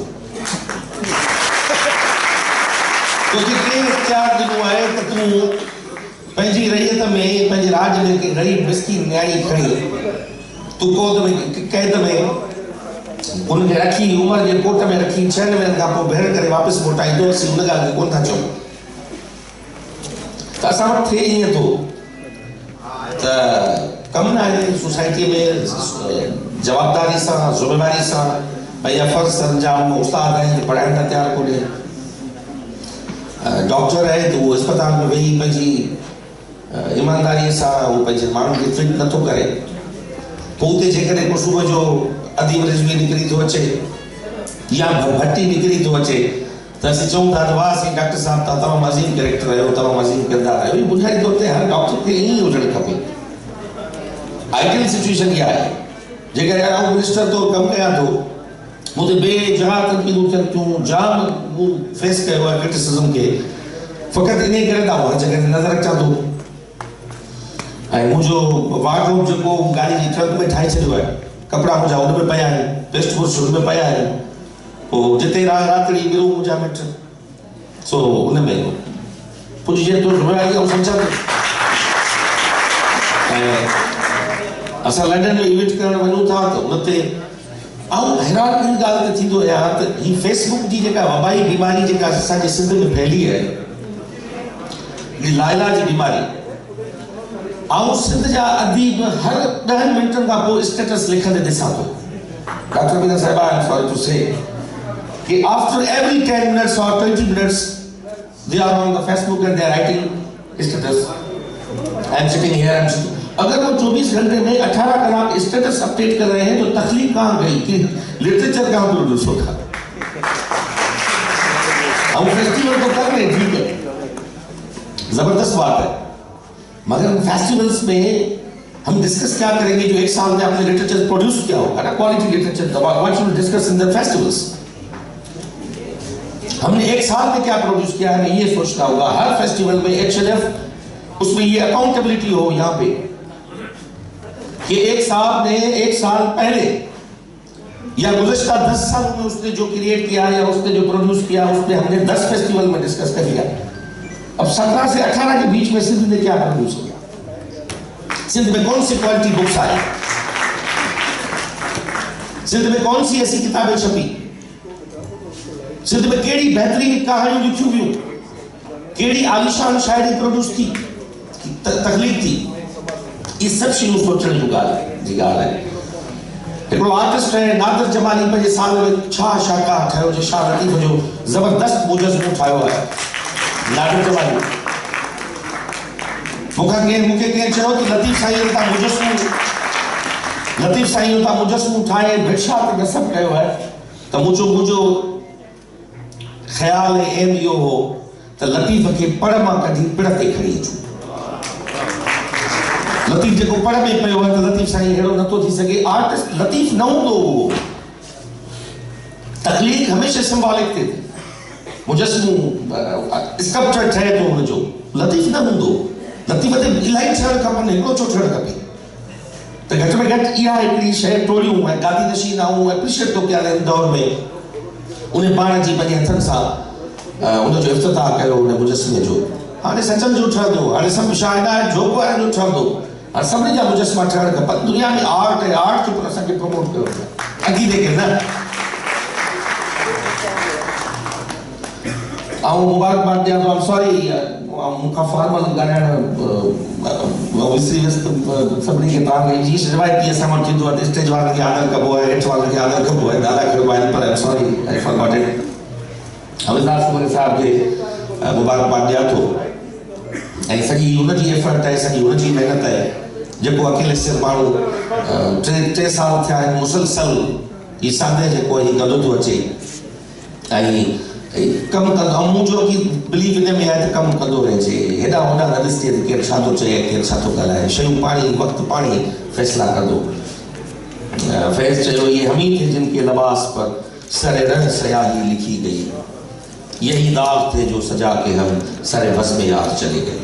तोखे केरु इख्तियार ॾिनो आहे त तूं पंहिंजी रैयत में पंहिंजे राज में के ग़रीब मिस्कीन न्याणी खणी तूं कैद में उनखे रखी उमर जे कोट में रखी 6 महीननि खां पोइ भेण करे वापसि मोटाईंदो असीं उन ॻाल्हि खे कोन था चऊं त असां वटि थिए ईअं थो त कमु न आहे सोसाइटी में जवाबदारी सां ज़िम्मेवारी सां पंहिंजा फ़र्ज़ अंजाम उस्ताद आहिनि पढ़ाइण लाइ तयारु कोन्हे डॉक्टर आहे त उहो अस्पताल में वेही पंहिंजी ईमानदारीअ सां उहो पंहिंजे माण्हुनि खे ट्रीट नथो करे पोइ उते जेकॾहिं को सुबुह जो अदीब रिज़वी निकिरी थो अचे या भट्टी निकिरी थो अचे त असीं चऊं था त वाह साईं डॉक्टर साहब तमामु अज़ीम कैरेक्टर आहियो तमामु अज़ीम किरदार आहियो इहो बुनियादी तौर ते हर डॉक्टर खे ईअं ई हुजणु खपे आइडियल सिचुएशन इहा आहे जेकॾहिं आउं मिनिस्टर तौरु कमु कयां थो मूं ते बेजहा तनक़ीदूं थियनि थियूं जाम मूं फेस कयो आहे क्रिटिसिज़म खे फ़क़ति इन करे त हर जॻह ते नज़र अचां थो ऐं मुंहिंजो वार्डरोब जेको गाॾी जी ट्रक में ठाहे छॾियो आहे कपिड़ा मुंहिंजा हुन में पिया आहिनि पेस्ट ब्रुश हुन में पिया आहिनि पोइ जिते रातिड़ी विरो मुंहिंजा मिट सो हुन में पुॼिजे थो ज़िम्मेवारी ऐं सम्झां थो ऐं असां लंडन में इवेंट करणु वञूं था त हुन ते ऐं हैरान इन ॻाल्हि ते थींदो आहियां त ही फेसबुक जी जेका वबाई बीमारी जेका असांजे सिंध में फैली आहे ही लाइला जी बीमारी ऐं सिंध जा अदीब हर 10 मिंटनि खां पोइ स्टेटस लिखंदे ॾिसां थो डॉक्टर मीना साहिबा आई एम सॉरी टू से कि after every 10 minutes or 20 minutes they are on the Facebook and they are writing status I am sitting here I am sitting अगर वो 24 घंटे में 18 कलाक स्टेटस अपडेट कर रहे हैं तो तकलीफ कहाँ गई कि लिटरेचर कहाँ प्रोड्यूस होता हम फेस्टिवल तो कर रहे हैं ठीक है जबरदस्त बात है मगर फेस्टिवल्स में हम डिस्कस क्या करेंगे जो एक साल में आपने लिटरेचर प्रोड्यूस किया होगा ना quality literature what should discuss in the festivals हमने एक साल में क्या प्रोड्यूस किया है ये सोचना होगा हर फेस्टिवल में HLF उसमें ये अकाउंटेबिलिटी हो यहाँ पे कि एक साहब ने एक साल पहले या गुज़श्ता 10 साल में उसने जो क्रिएट किया या उसने जो प्रोड्यूस किया उसने हमने 10 फेस्टिवल में डिस्कस कर लिया अब 17 से 18 के बीच में सिंध ने क्या प्रोड्यूस किया सिंध में कौन सी क्वालिटी बुक्स आई सिंध में कौन सी ऐसी किताबें छपी सिंध में केड़ी बेहतरीन कहानियों लिखी हुई केड़ी आलिशान शायरी प्रोड्यूस थी तकलीफ थी ये सब शयूं सोचण जी ॻाल्हि आहे हिकिड़ो आर्टिस्ट है नादिर जमाली पंहिंजे साल में छा शाहकार ठाहियो जे शाह लतीफ़ जो ज़बरदस्त मुजस्मो ठाहियो आहे नादिर जमाली मूंखे कंहिं चयो कि लतीफ़ साईं तां मुजस्मो ठाहे भिक्षा ते नसब कयो आहे त मुंहिंजो ख़्याल ऐं एम इहो हो त लतीफ़ खे पढ़ मां कढी पिड़ ते खणी अचूं लतीफ़ जेको पढ़ में पियो आहे त लतीफ़ साईं अहिड़ो नथो थी सघे आर्टिस्ट लतीफ़ न हूंदो उहो तकलीफ़ हमेशह सिंबॉलिक थिए थी मुजस्मो स्कल्पचर ठहे थो हुनजो लतीफ़ न हूंदो लतीफ़ ते इलाही थियणु खपनि हिकिड़ो छो थियणु खपे त घटि में घटि इहा हिकिड़ी शइ टोड़ियूं ऐं गादी नशीन आऊं एप्रिशिएट थो कयां हिन दौर में उन पाण जी पंहिंजे हथनि सां उनजो इफ़्तिताह कयो उन मुजस्मे जो हाणे सचन जो ठहंदो हाणे सभु शाइदा जोक वारनि जो ठहंदो हाणे सभिनी जा मुजस्मा ठहणु खपनि दुनिया में आर्ट ऐं आर्ट खे पिणु असांखे प्रमोट कयो अक़ीदे खे न ऐं मुबारकबाद ॾियां थो सॉरी मूंखां फॉर्मल ॻाल्हाइणु विसरी वियुसि सभिनी खे तव्हांखे जी रिवायती असां वटि थींदो आहे स्टेज वारनि खे आदर कबो आहे हेठि वारनि खे आदर कबो आहे नाला कबो आहे पर sorry I forgot it Amitabh Suman साहब खे मुबारकबाद ॾियां थो ऐं सॼी हुनजी एफर्ट आहे सॼी हुनजी महिनत आहे जेको अकेले सिर माण्हू 3 साल थिया आहिनि मुसलसल ही सादे जेको ही कंदो थो अचे ऐं कम कंदो मुंहिंजो की बिलीव इन में आहे त कमु कंदो रहिजे, हेॾा होॾा न ॾिसजे त केरु छा थो चए केरु छा थो ॻाल्हाए, शयूं पाणी वक़्तु पाणी फ़ैसिला कंदो। फैज़ चयो ये हम ही थे जिनके लिबास पर सरे रंग स्याही लिखी गई, यही दाग थे जो सजा के हम सरे बज़्म यार चले गए।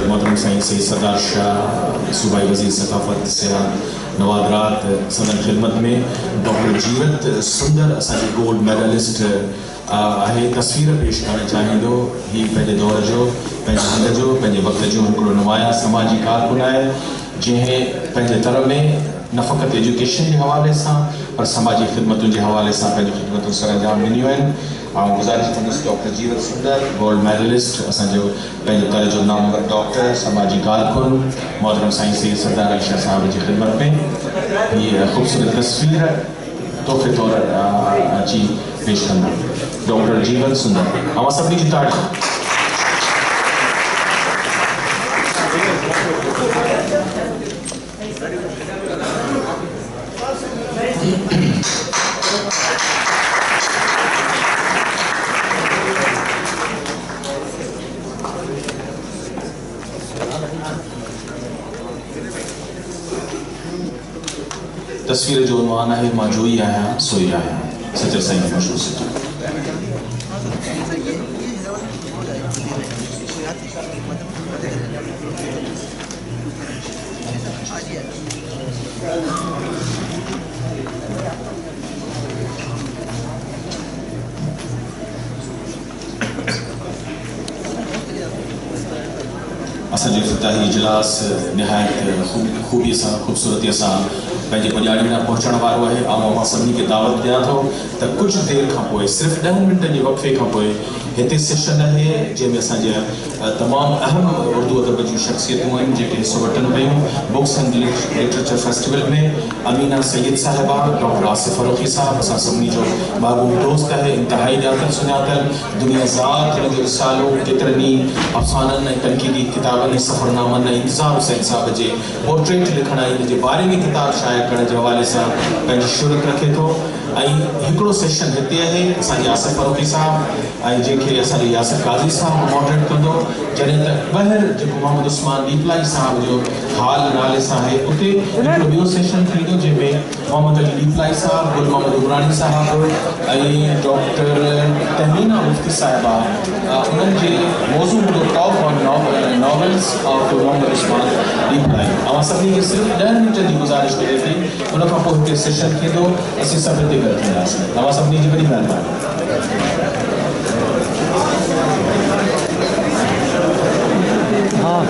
मोहतरम साईं सैयद सरदार शाह सूबाई वज़ीर सक़ाफ़त सियाहत नवादरात सदर खिदमत में डॉक्टर जीवत सुंदर असांजी गोल्ड मेडलिस्ट आहे। तस्वीर पेश करणु चाहींदो। ही पंहिंजे दौर जो पंहिंजे हंध जो पंहिंजे वक़्त जो हिकिड़ो नुमाया समाजी कारकुन आहे जंहिं पंहिंजे तरह में न फ़क़ति एजुकेशन जे हवाले सां पर समाजी ख़िदमतुनि जे हवाले सां पंहिंजी ख़िदमतूं सर अंजाम ॾिनियूं आहिनि। ऐं गुज़ारिश कंदुसि डॉक्टर जीवत सुंदर गोल्ड मेडलिस्ट असांजो पंहिंजे तरह जो नामवर डॉक्टर समाजी कारकुन मोहतरम साईं सैयद सरदार अली शाह साहब जी ख़िदमत में हीअ ख़ूबसूरत तस्वीर तोहफ़े तौर अची पेश कंदा डॉक्टर जीवत सुंदर। अवां सभिनी जी तारीफ़। तस्वीर जो उन्वान है मां जो ही आया सोई आया सच्चा साईं मशहूर सच्चा। असांजो इफ्तिताही इजलास निहायत खूबी सां ख़ूबसूरती सां पंहिंजे पुॼाणी में पहुचण वारो आहे। मां सभिनी खे दावत ॾियां थो त कुझु देरि खां पोइ सिर्फ़ु 10 मिंटनि जे वक़फ़े खां पोइ हिते सेशन आहे जंहिंमें असांजे तमामु अहम उर्दू अदब जूं शख़्सियतूं आहिनि जेके हिसो वठनि पियूं। बुक्स एंड लिटरेचर फेस्टिवल में अमीना सैयद साहिबा, डॉक्टर आसिफ फ़रूख़ी साहब असां सभिनी जो महबूब दोस्त आहे, इंतहाई ॼातल सुञातल, दुनिया ज़ात जो रिसालो केतिरनि अफ़साननि ऐं तनक़ीदी किताबनि सफ़रनामनि ऐं इंतज़ार हुसैन साहब जे पोर्ट्रेट लिखण ऐं जे बारे में किताब शाया करण जे हवाले सां पंहिंजी शुरुत रखे थो। ऐं हिकिड़ो सेशन हिते आहे असांजे आसिफ फ़रूख़ी साहब ऐं जंहिंखे असांजो यासिर काज़ी साहब मॉडरेट कंदो, जॾहिं त ॿाहिरि जेको मोहम्मद उस्मान लीपलाई साहब जो हाल नाले सां आहे उते हिकिड़ो ॿियो सेशन थींदो जंहिंमें मोहम्मद अली लीपलाई साहब, गुल मोहम्मद उबरानी साहब ऐं डॉक्टर तहमीना मुफ्ती साहिबा उन्हनि जे मौज़ू हूंदो top on novels of Mohammad Usman लीपलाई। अवां सभिनी खे सिर्फ़ु 10 मिंटनि जी गुज़ारिश करे थी, उन खां पोइ हिते सेशन थींदो, असीं सभु हिते गॾु थींदासीं। तव्हां सभिनी जी वॾी महिरबानी। हाँ